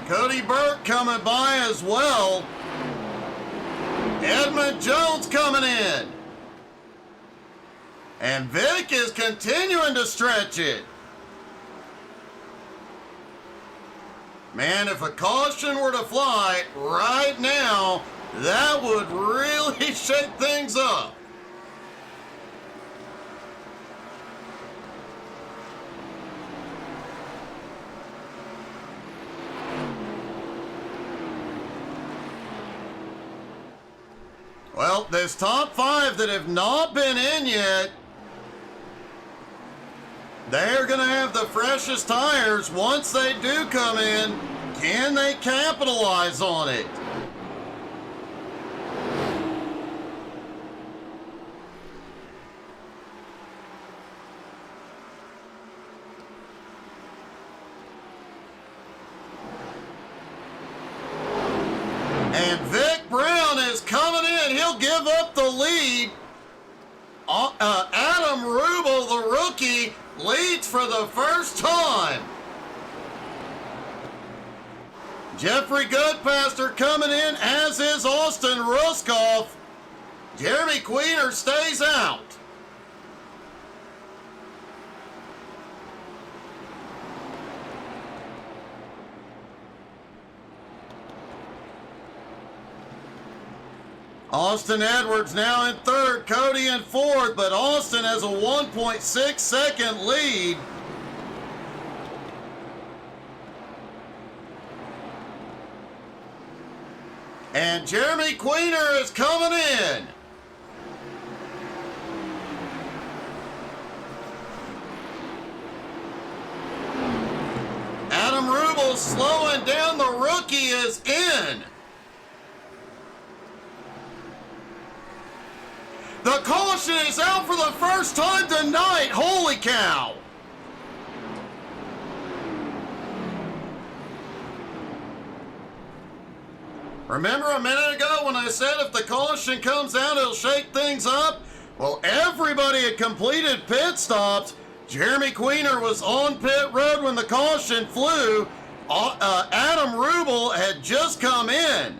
Cody Burke coming by as well. Edmund Jones coming in. And Vic is continuing to stretch it. Man, if a caution were to fly right now, that would really shake things up. Well, there's top 5 that have not been in yet. They're going to have the freshest tires. Once they do come in, can they capitalize on it? And Vic Brown is coming in. He'll give up the lead. Adam Rubel, the rookie, leads for the first time. Jeffrey Goodpaster coming in, as is Austin Ruskoff. Jeremy Queener stays out. Austin Edwards now in third, Cody in fourth, but Austin has a 1.6 second lead. And Jeremy Queener is coming in. Adam Rubel slowing down, the rookie is in. The caution is out for the first time tonight. Holy cow. Remember a minute ago when I said if the caution comes out, it'll shake things up? Well, everybody had completed pit stops. Jeremy Queener was on pit road when the caution flew. Adam Rubel had just come in.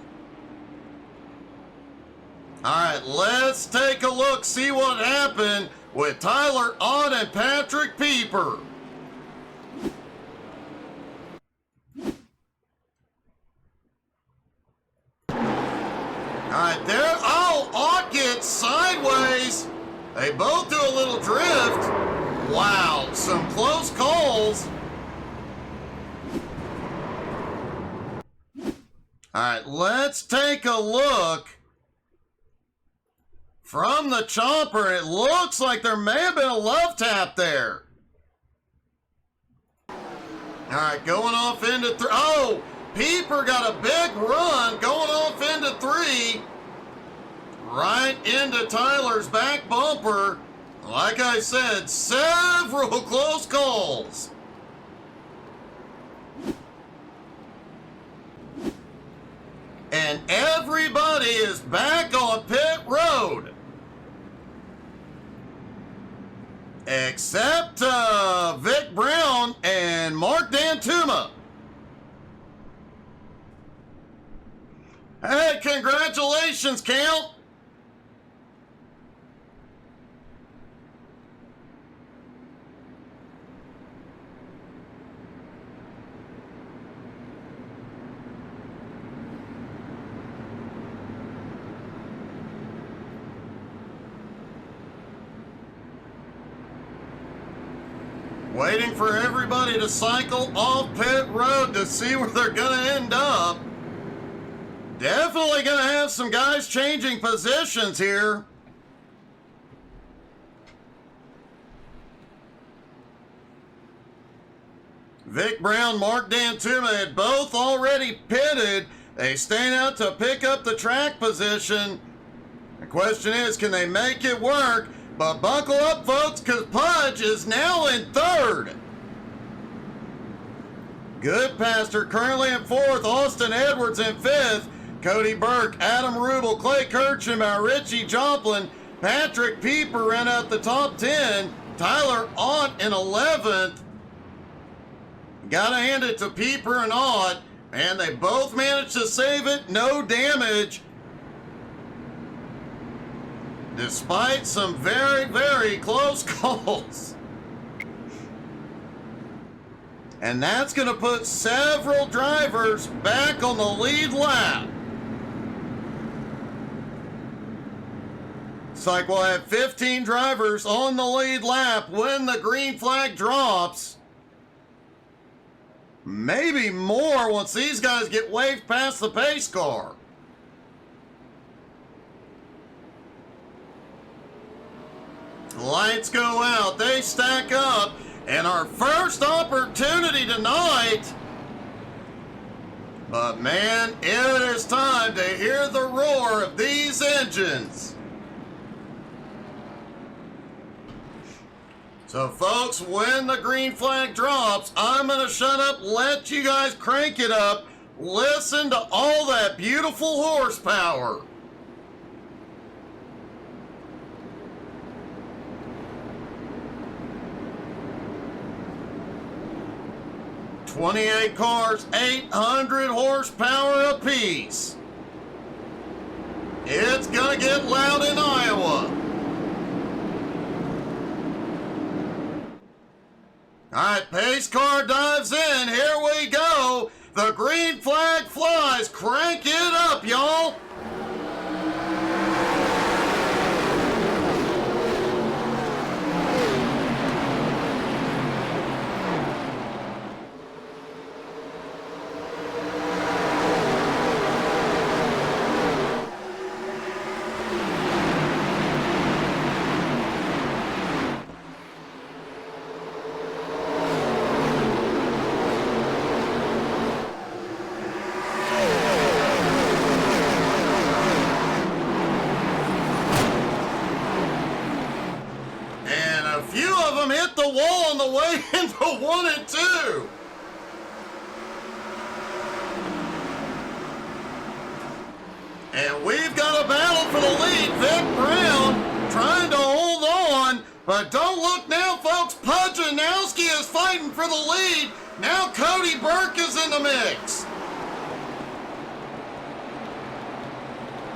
All right, let's take a look, see what happened with Tyler Ott and Patrick Pieper. All right, there. Oh, Ott gets sideways. They both do a little drift. Wow, some close calls. All right, let's take a look. From the chopper, it looks like there may have been a love tap there. All right, going off into three. Oh, Pieper got a big run going off into three. Right into Tyler's back bumper. Like I said, several close calls. And everybody is back on pit road. Except Vic Brown and Mark Dantuma. Hey, congratulations, Count. Waiting for everybody to cycle off pit road to see where they're going to end up. Definitely going to have some guys changing positions here. Vic Brown, Mark Dantuma had both already pitted. They staying out to pick up the track position. The question is, can they make it work? But buckle up, folks, because Pudge is now in third. Goodpaster currently in fourth. Austin Edwards in fifth. Cody Burke, Adam Rubel, Clay Kirchenbauer, Richie Joplin, Patrick Pieper ran out the top 10. Tyler Ott in 11th. Gotta hand it to Pieper and Ott, and they both managed to save it. No damage. Despite some very, very close calls. And that's going to put several drivers back on the lead lap. It's like we'll have 15 drivers on the lead lap when the green flag drops. Maybe more once these guys get waved past the pace car. Lights go out, they stack up, and our first opportunity tonight. But man, it is time to hear the roar of these engines. So folks, when the green flag drops, I'm gonna shut up, let you guys crank it up, listen to all that beautiful horsepower. "28 cars, 800 horsepower apiece. It's gonna get loud in Iowa. All right, pace car dives in. Here we go. The green flag flies. Crank it up, y'all. Hit the wall on the way into 1 and 2. And we've got a battle for the lead. Vic Brown trying to hold on, but don't look now, folks. Pujanowski is fighting for the lead. Now Cody Burke is in the mix.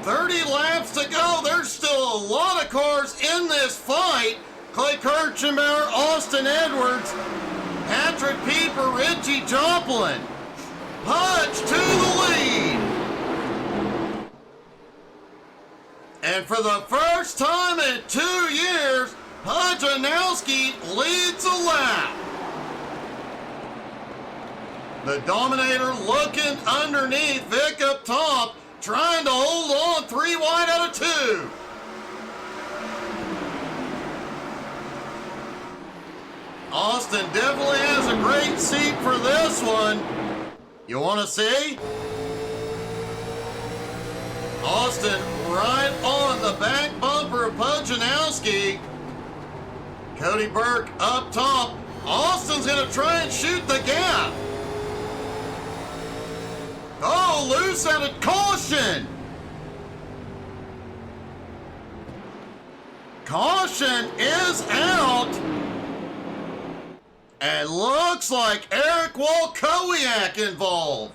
30 laps to go. There's still a lot of cars in this fight. Clay Kirchenbauer, Austin Edwards, Patrick Pieper, Richie Joplin. Pudge to the lead. And for the first time in 2 years, Pujanowski leads a lap. The Dominator looking underneath, Vic up top, trying to hold on, 3 wide out of 2. Austin definitely has a great seat for this one. You want to see? Austin right on the back bumper of Pujanowski. Cody Burke up top. Austin's going to try and shoot the gap. Oh, loose at a caution. Caution is out. And looks like Eric Walkowiak involved.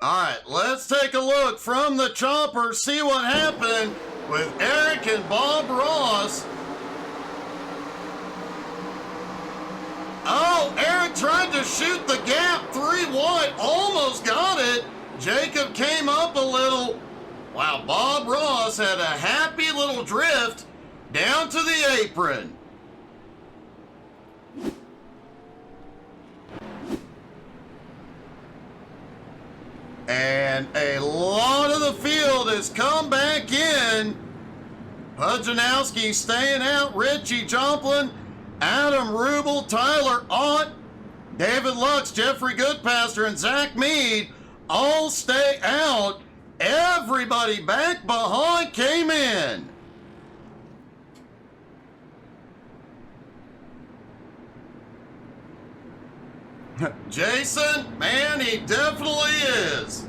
All right, let's take a look from the chopper, see what happened with Eric and Bob Ross. Oh, Eric tried to shoot the gap 3 wide, almost got it. Jacob came up a little. Wow, Bob Ross had a happy little drift down to the apron. And a lot of the field has come back in. Pujanowski staying out, Richie Joplin, Adam Rubel, Tyler Ott, David Lux, Jeffrey Goodpaster, and Zach Mead all stay out. Everybody back behind came in. Jason, man, he definitely is.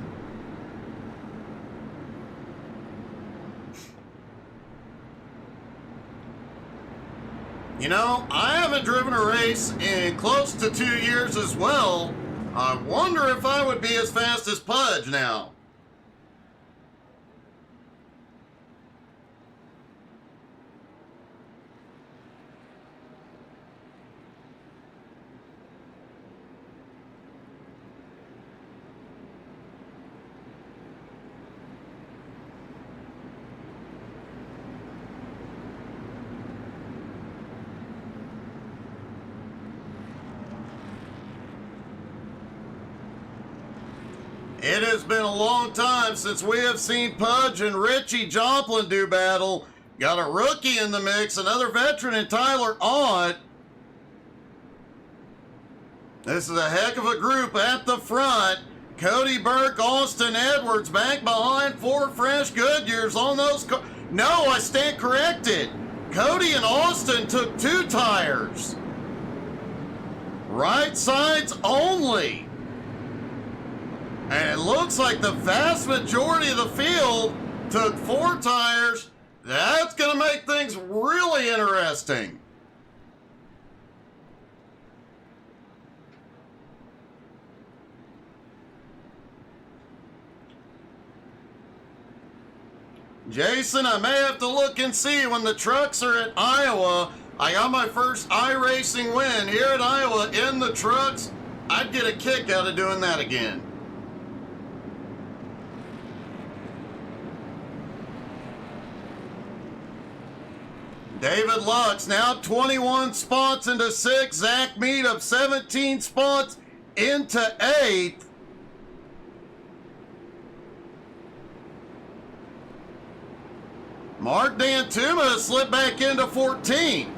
You know, I haven't driven a race in close to 2 years as well. I wonder if I would be as fast as Pudge now. It has been a long time since we have seen Pudge and Richie Joplin do battle. Got a rookie in the mix, another veteran in Tyler Ott. This is a heck of a group at the front. Cody Burke, Austin Edwards back behind, 4 fresh Goodyears on those cars. No, I stand corrected. Cody and Austin took 2 tires. Right sides only. And it looks like the vast majority of the field took 4 tires. That's going to make things really interesting. Jason, I may have to look and see when the trucks are at Iowa. I got my first iRacing win here at Iowa in the trucks. I'd get a kick out of doing that again. David Lux now 21 spots into 6th. Zach Mead up 17 spots into 8th. Mark Dantuma slipped back into 14th.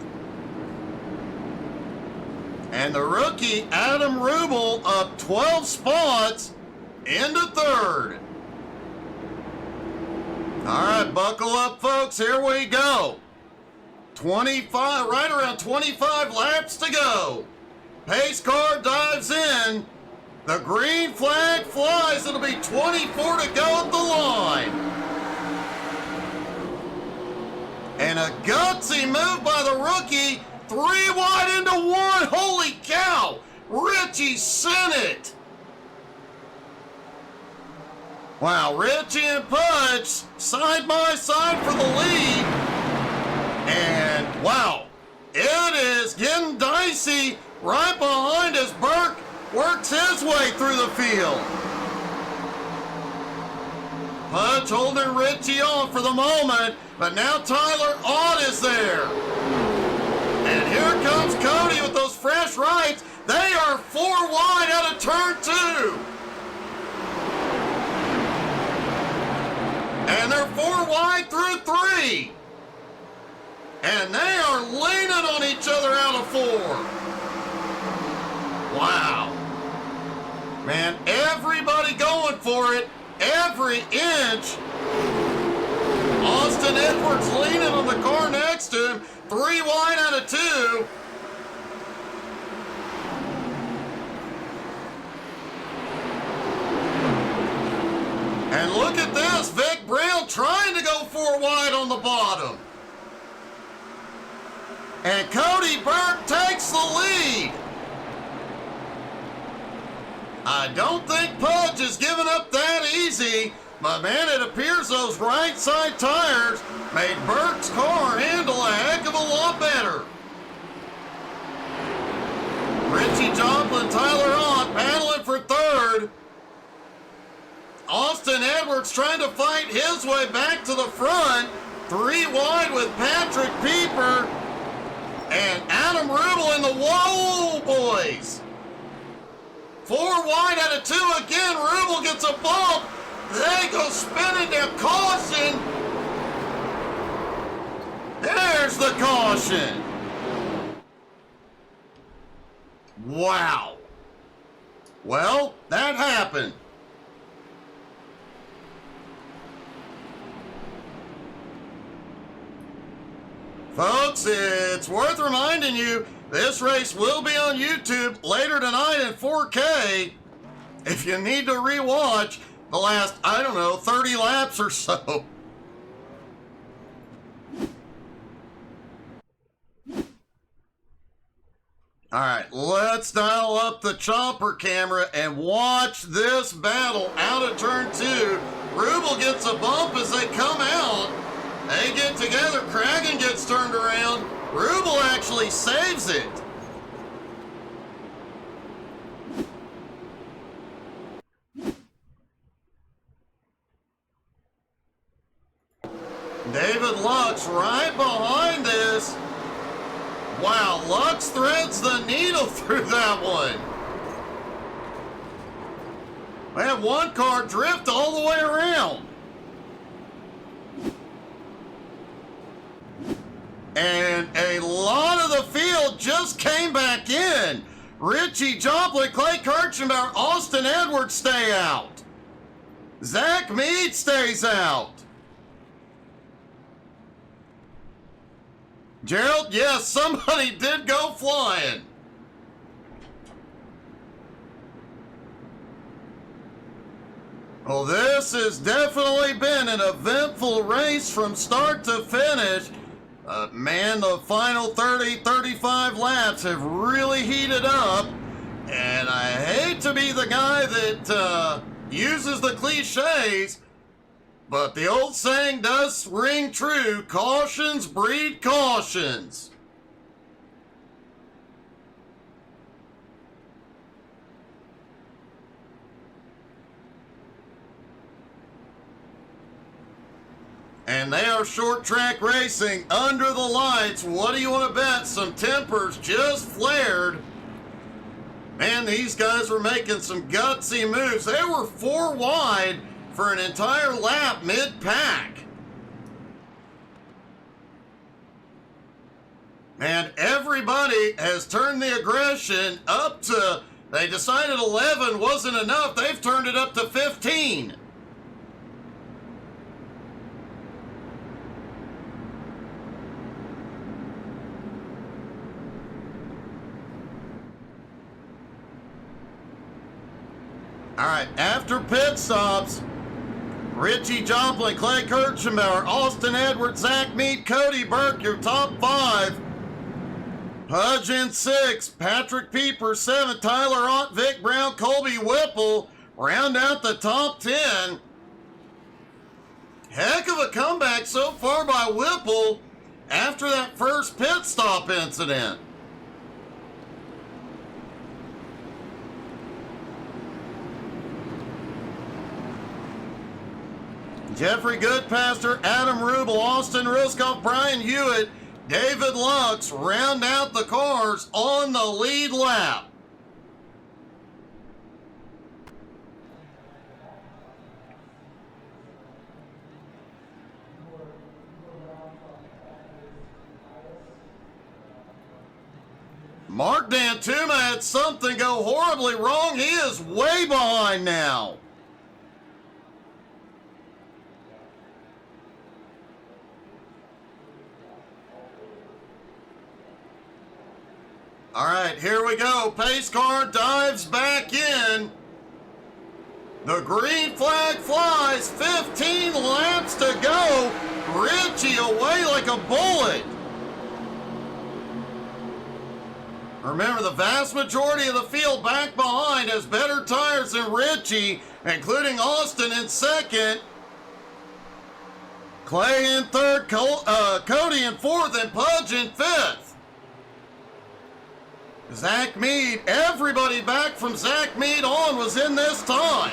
And the rookie Adam Rubel up 12 spots into 3rd. All right, buckle up, folks. Here we go. 25, right around 25 laps to go. Pace car dives in. The green flag flies. It'll be 24 to go at the line. And a gutsy move by the rookie. 3 wide into 1. Holy cow. Richie sent it. Wow, Richie and Pudge side by side for the lead. And wow, it is getting dicey right behind as Burke works his way through the field. Pudge holding Richie off for the moment, but now Tyler Ott is there. And here comes Cody with those fresh rights. They are 4 wide out of turn 2. And they're 4 wide through 3. And they are leaning on each other out of 4. Wow. Man, everybody going for it. Every inch. Austin Edwards leaning on the car next to him. 3 wide out of 2. And look at this. Vic Brown trying to go 4 wide on the bottom. And Cody Burke takes the lead. I don't think Pudge has given up that. But man, it appears those right side tires made Burke's car handle a heck of a lot better. Richie Joplin, Tyler Ott battling for third. Austin Edwards trying to fight his way back to the front. 3 wide with Patrick Pieper. And Adam Rubel in the whoa, boys. 4 wide out of 2 again. Rubel gets a bump. They go spinning their caution. There's the caution. Wow. Well, that happened. Folks, it's worth reminding you, this race will be on YouTube later tonight in 4K. If you need to rewatch the last, 30 laps or so. All right, let's dial up the chopper camera and watch this battle out of turn 2. Rubel gets a bump as they come out. They get together. Cragen gets turned around. Rubel actually saves it. David Lux right behind this. Wow, Lux threads the needle through that one. We had one car drift all the way around. And a lot of the field just came back in. Richie Joplin, Clay Kirchenbauer, Austin Edwards stay out. Zach Mead stays out. Gerald, yes, somebody did go flying. Well, this has definitely been an eventful race from start to finish. Man, the final 30, 35 laps have really heated up. And I hate to be the guy that uses the cliches, but the old saying does ring true. Cautions breed cautions. And they are short track racing under the lights. What do you want to bet? Some tempers just flared. Man, these guys were making some gutsy moves. They were 4 wide for an entire lap mid-pack. And everybody has turned the aggression up to, they decided 11 wasn't enough. They've turned it up to 15. All right, after pit stops, Richie Joplin, Clay Kirchenbauer, Austin Edwards, Zach Mead, Cody Burke, your top 5. Pudge in 6, Patrick Pieper 7, Tyler Ott, Vic Brown, Colby Whipple round out the top 10. Heck of a comeback so far by Whipple after that first pit stop incident. Jeffrey Goodpaster, Adam Rubel, Austin Ruskoff, Brian Hewitt, David Lux round out the cars on the lead lap. Mark Dantuma had something go horribly wrong. He is way behind now. All right, here we go. Pace car dives back in. The green flag flies. 15 laps to go. Richie away like a bullet. Remember, the vast majority of the field back behind has better tires than Richie, including Austin in second. Clay in third, Cody in fourth, and Pudge in fifth. Zach Mead, everybody back from Zach Mead on was in this time.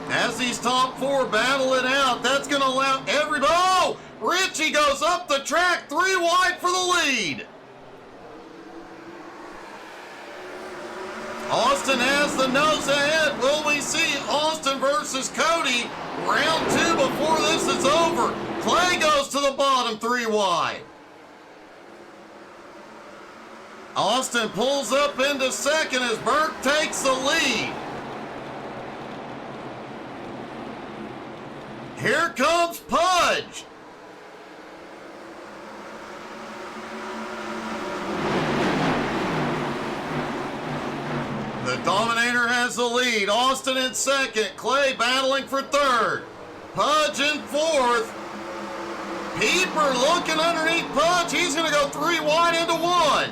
As these top four battle it out, that's going to allow everybody. Oh! Richie goes up the track, 3 wide for the lead. Austin has the nose ahead. Will we see Austin versus Cody round 2 before this is over? Clay goes to the bottom, 3 wide. Austin pulls up into second as Burke takes the lead. Here comes Pudge. The Dominator has the lead. Austin in second. Clay battling for third. Pudge in fourth. Pieper looking underneath Pudge. He's going to go 3 wide into 1.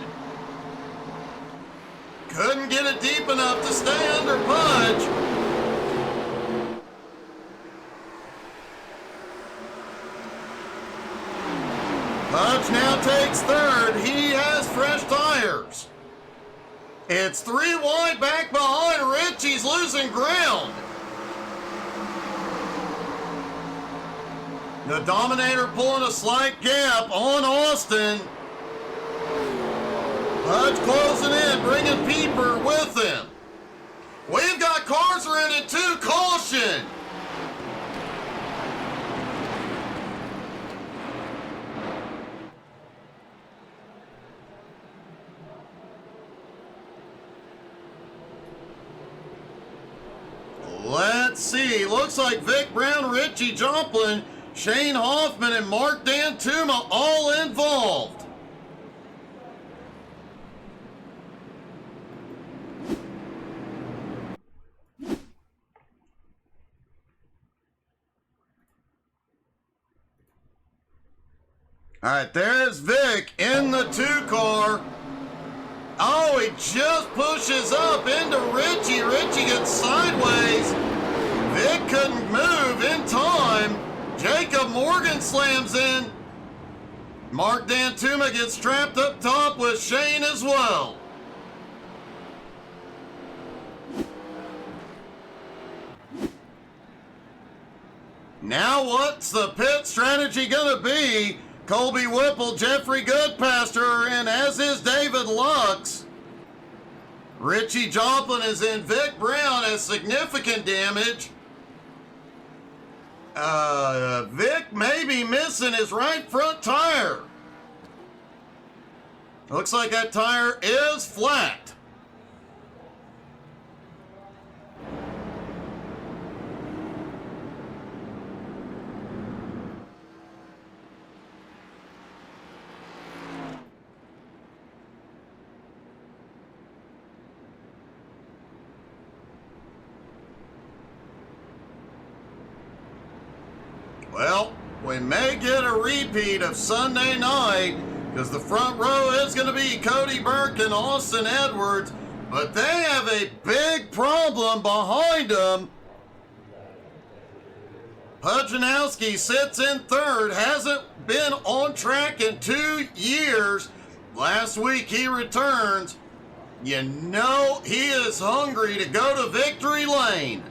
Couldn't get it deep enough to stay under Pudge. Pudge now takes third. He has fresh tires. It's 3 wide back behind. Richie's losing ground. The Dominator pulling a slight gap on Austin. Pudge closing in, bringing Pieper with him. We've got cars rented too. Caution. Let's see. Looks like Vic Brown, Richie Joplin, Shane Hoffman, and Mark Dantuma all involved. All right, there's Vic in the 2 car. Oh, he just pushes up into Richie. Richie gets sideways. Vic couldn't move in time. Jacob Morgan slams in. Mark Dantuma gets trapped up top with Shane as well. Now what's the pit strategy going to be? Colby Whipple, Jeffrey Goodpaster are in, as is David Lux. Richie Joplin is in. Vic Brown has significant damage. Vic may be missing his right front tire. Looks like that tire is flat. Well, we may get a repeat of Sunday night because the front row is going to be Cody Burke and Austin Edwards, but they have a big problem behind them. Pujanowski sits in third, hasn't been on track in 2 years. Last week he returns. You know he is hungry to go to victory lane.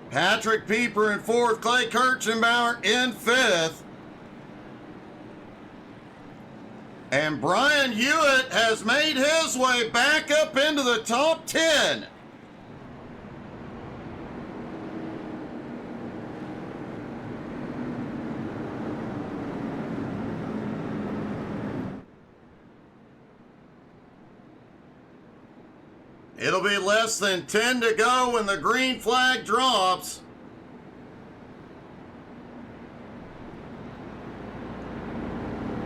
Patrick Pieper in fourth, Clay Kirchenbauer in fifth. And Brian Hewitt has made his way back up into the top 10. It'll be less than 10 to go when the green flag drops.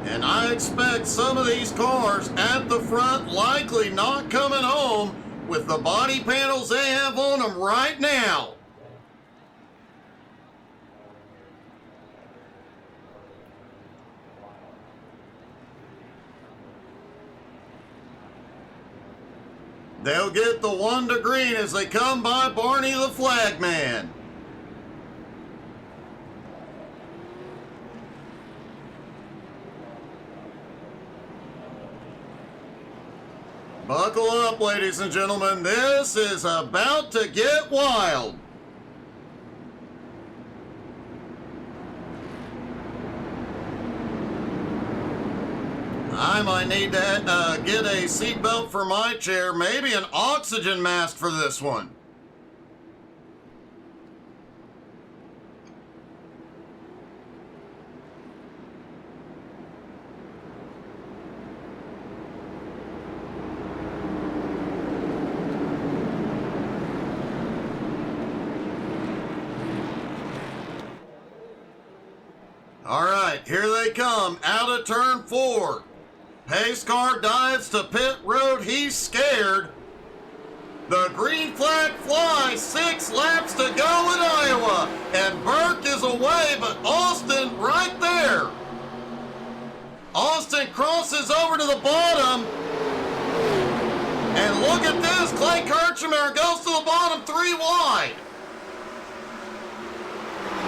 And I expect some of these cars at the front likely not coming home with the body panels they have on them right now. They'll get the one to green as they come by Barney the flagman. Buckle up, ladies and gentlemen. This is about to get wild. I might need to get a seatbelt for my chair, maybe an oxygen mask for this one. All right, here they come, out of turn 4. Pace car dives to pit road, he's scared. The green flag flies, 6 laps to go in Iowa. And Burke is away, but Austin right there. Austin crosses over to the bottom. And look at this, Clay Kirchner goes to the bottom 3 wide.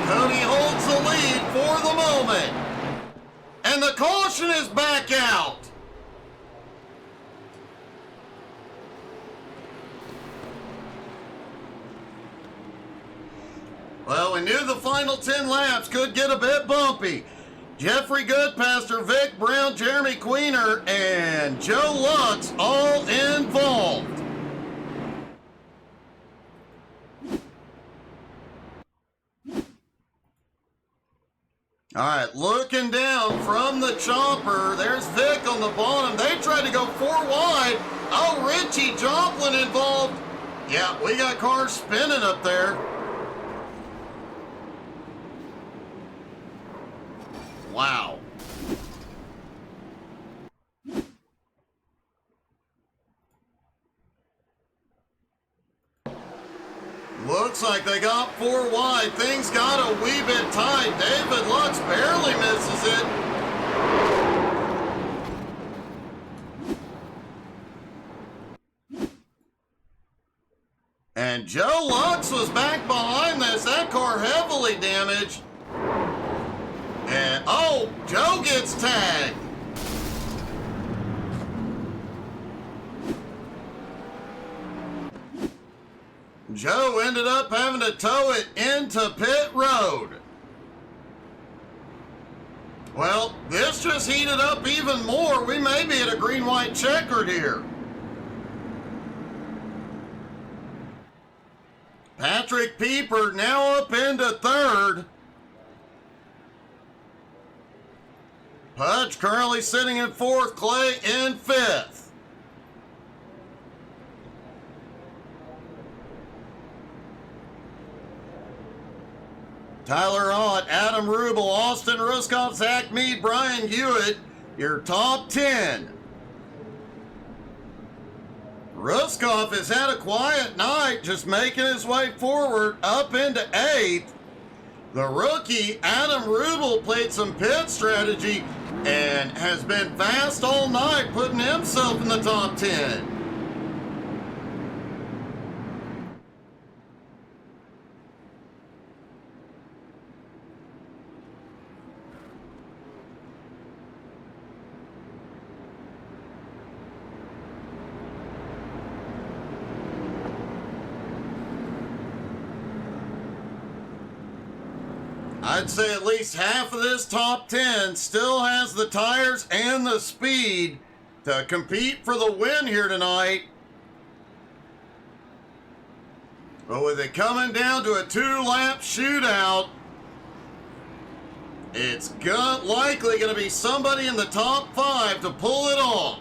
Cody holds the lead for the moment. And the caution is back out. Well, we knew the final 10 laps could get a bit bumpy. Jeffrey Goodpaster, Vic Brown, Jeremy Queener, and Joe Lux all involved. All right, looking down from the chopper, there's Vic on the bottom. They tried to go 4 wide. Oh, Richie Joplin involved. Yeah, we got cars spinning up there. Wow. Looks like they got 4 wide. Things got a wee bit tight. David Lux barely misses it. And Joe Lux was back behind this. That car heavily damaged. And, oh, Joe gets tagged. Joe ended up having to tow it into pit road. Well, this just heated up even more. We may be at a green-white checkered here. Patrick Pieper now up into 3rd. Pudge currently sitting in 4th, Clay in 5th. Tyler Ott, Adam Rubel, Austin Ruskoff, Zach Mead, Brian Hewitt, your top 10. Ruskoff has had a quiet night, just making his way forward up into 8th. The rookie, Adam Rubel, played some pit strategy and has been fast all night, putting himself in the top 10. I'd say at least half of this top 10 still has the tires and the speed to compete for the win here tonight. But with it coming down to a 2-lap shootout, it's likely going to be somebody in the top 5 to pull it off.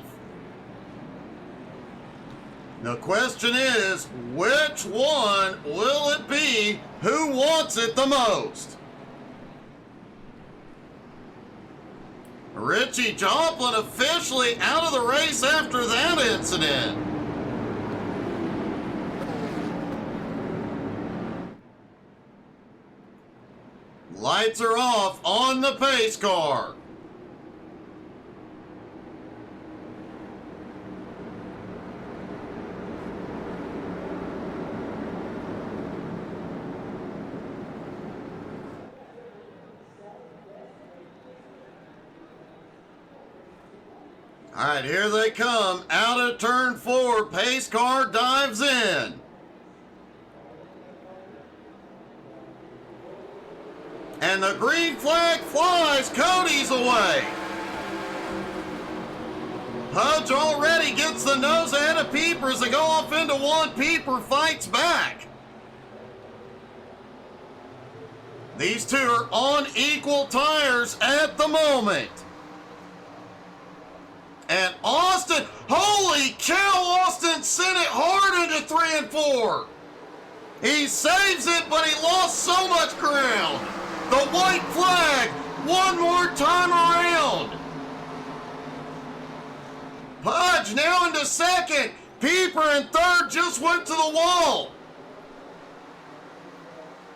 The question is, which one will it be? Who wants it the most? Richie Joplin officially out of the race after that incident. Lights are off on the pace car. All right, here they come. Out of turn 4, pace car dives in. And the green flag flies. Cody's away. Pudge already gets the nose ahead of Peeper as they go off into one. Peeper fights back. These two are on equal tires at the moment. And Austin, holy cow, Austin sent it hard into 3 and 4. He saves it, but he lost so much ground. The white flag, one more time around. Pudge now into second. Peeper in third just went to the wall.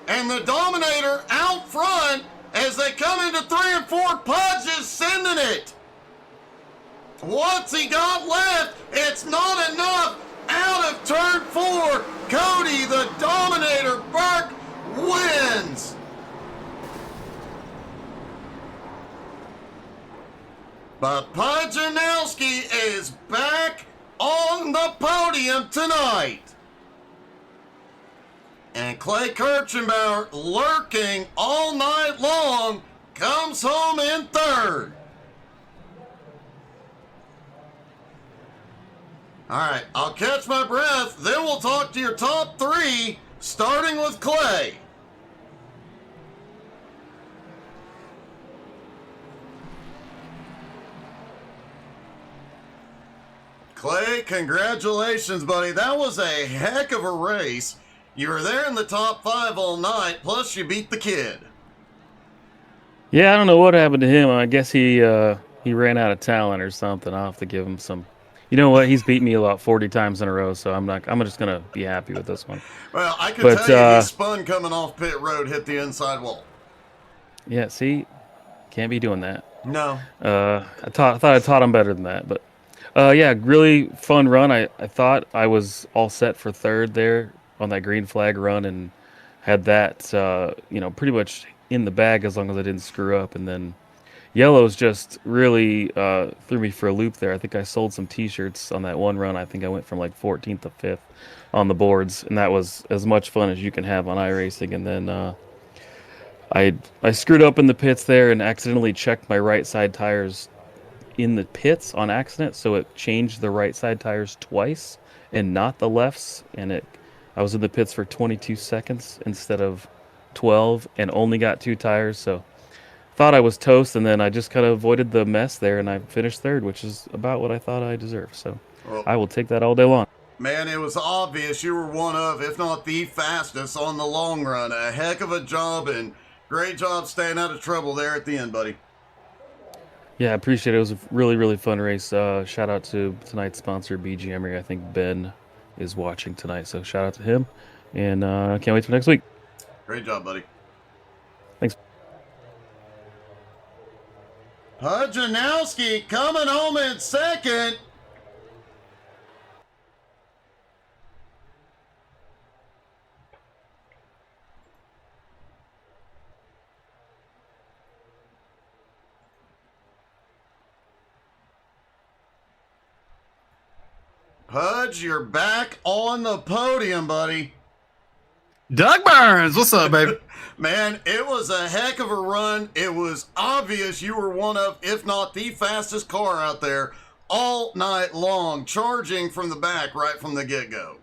And the Dominator out front as they come into 3 and 4. Pudge is sending it. What's he got left? It's not enough. Out of turn 4, Cody, the Dominator Burke, wins. But Pudzianowski is back on the podium tonight. And Clay Kirchenbauer, lurking all night long, comes home in third. All right, I'll catch my breath, then we'll talk to your top 3, starting with Clay. Clay, congratulations, buddy. That was a heck of a race. You were there in the top 5 all night, plus you beat the kid. Yeah, I don't know what happened to him. I guess he ran out of talent or something. I'll have to give him some. You know what? He's beat me about 40 times in a row, so I'm just gonna be happy with this one. Well, I can tell you he spun coming off pit road, hit the inside wall. Yeah, see, can't be doing that. No. I thought I taught him better than that, but yeah, really fun run. I thought I was all set for third there on that green flag run and had that pretty much in the bag as long as I didn't screw up, and then yellow's just really threw me for a loop there. I think I sold some t-shirts on that one run. I think I went from like 14th to 5th on the boards, and that was as much fun as you can have on iRacing. And then I screwed up in the pits there and accidentally checked my right side tires in the pits on accident, so it changed the right side tires twice and not the lefts, and I was in the pits for 22 seconds instead of 12 and only got 2 tires, so thought I was toast, and then I just kind of avoided the mess there, and I finished third, which is about what I thought I deserved. So well, I will take that all day long. Man, it was obvious you were one of, if not the fastest on the long run. A heck of a job, and great job staying out of trouble there at the end, buddy. Yeah, I appreciate it. It was a really, really fun race. Shout out to tonight's sponsor, BG Emery. I think Ben is watching tonight, so shout out to him, and can't wait for next week. Great job, buddy. Thanks. Pudzianowski coming home in second. Pudge, you're back on the podium, buddy. Doug Burns, what's up, baby? Man, it was a heck of a run. It was obvious you were one of, if not the fastest car out there all night long, charging from the back right from the get-go.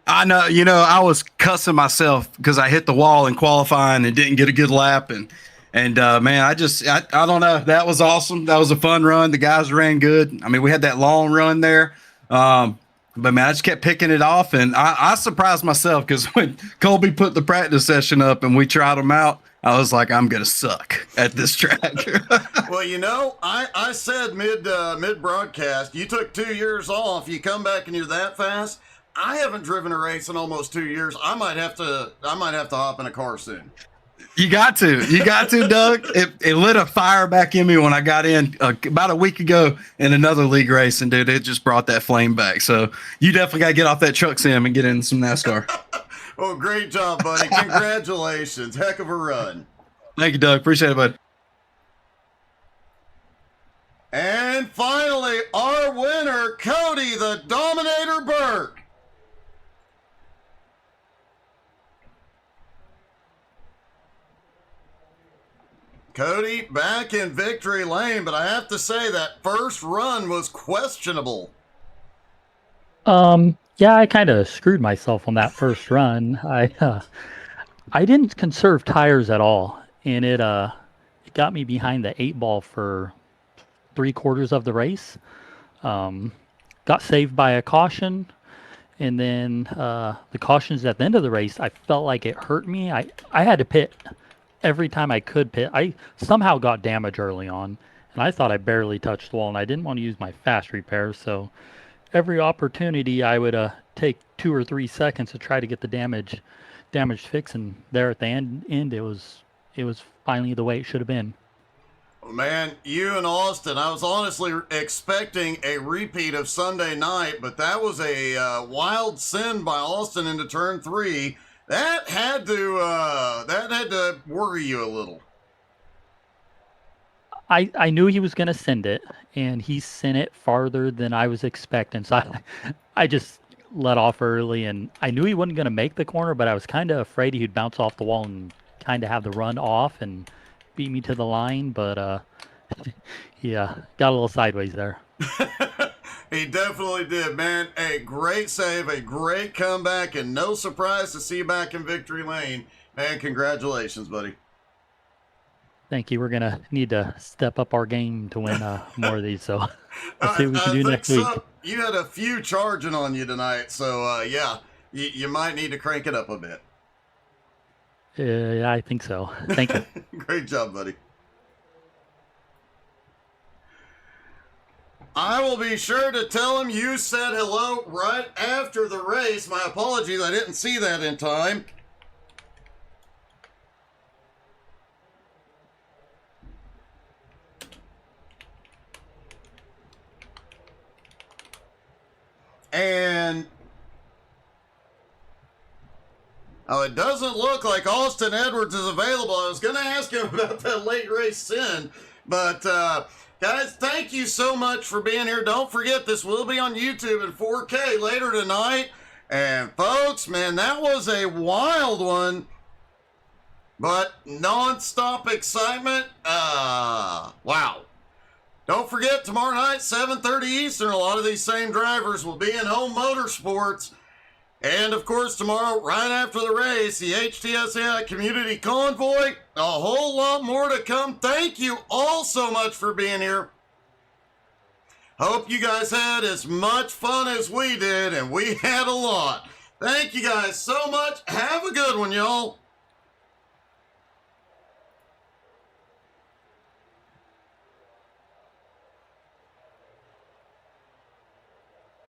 I know, I was cussing myself because I hit the wall in qualifying and didn't get a good lap. And man, I don't know. That was awesome. That was a fun run. The guys ran good. I mean, we had that long run there. But man, I just kept picking it off, and I surprised myself because when Colby put the practice session up and we tried them out, I was like, I'm gonna suck at this track. Well, I said mid broadcast, you took 2 years off. You come back and you're that fast. I haven't driven a race in almost 2 years. I might have to hop in a car soon. You got to, Doug. It lit a fire back in me when I got in about a week ago in another league race, and dude, it just brought that flame back. So you definitely got to get off that truck sim and get in some NASCAR. Well, great job, buddy. Congratulations. Heck of a run. Thank you, Doug. Appreciate it, bud. And finally, the Dominator Burke. Cody back in victory lane, but I have to say that first run was questionable. Yeah, I kind of screwed myself on that first run. I didn't conserve tires at all, and it got me behind the 8 ball for 3/4 of the race. Got saved by a caution, and then the cautions at the end of the race, I felt like it hurt me. I had to pit every time I could pit. I somehow got damage early on, and I thought I barely touched the wall, and I didn't want to use my fast repair, so every opportunity I would take 2 or 3 seconds to try to get the damage fixed, and there at the end it was finally the way it should have been. Man, you and Austin, I was honestly expecting a repeat of Sunday night, but that was a wild send by Austin into turn 3. That had to worry you a little. I knew he was going to send it, and he sent it farther than I was expecting. So I just let off early, and I knew he wasn't going to make the corner, but I was kind of afraid he'd bounce off the wall and kind of have the run off and beat me to the line. But yeah, got a little sideways there. He definitely did, man. A great save, a great comeback, and no surprise to see you back in victory lane. Man, congratulations, buddy. Thank you. We're going to need to step up our game to win more of these. So let's see what we can do next week. You had a few charging on you tonight. So, yeah, you might need to crank it up a bit. Yeah, I think so. Thank you. Great job, buddy. I will be sure to tell him you said hello right after the race. My apologies, I didn't see that in time. And it doesn't look like Austin Edwards is available. I was going to ask him about that late race sin, but guys, thank you so much for being here. Don't forget, this will be on YouTube in 4K later tonight. And folks, man, that was a wild one, but non-stop excitement. Wow. Don't forget, tomorrow night, 7:30 Eastern, a lot of these same drivers will be in Home Motorsports. And, of course, tomorrow, right after the race, the HTSAI Community Convoy. A whole lot more to come. Thank you all so much for being here. Hope you guys had as much fun as we did, and we had a lot. Thank you guys so much. Have a good one, y'all.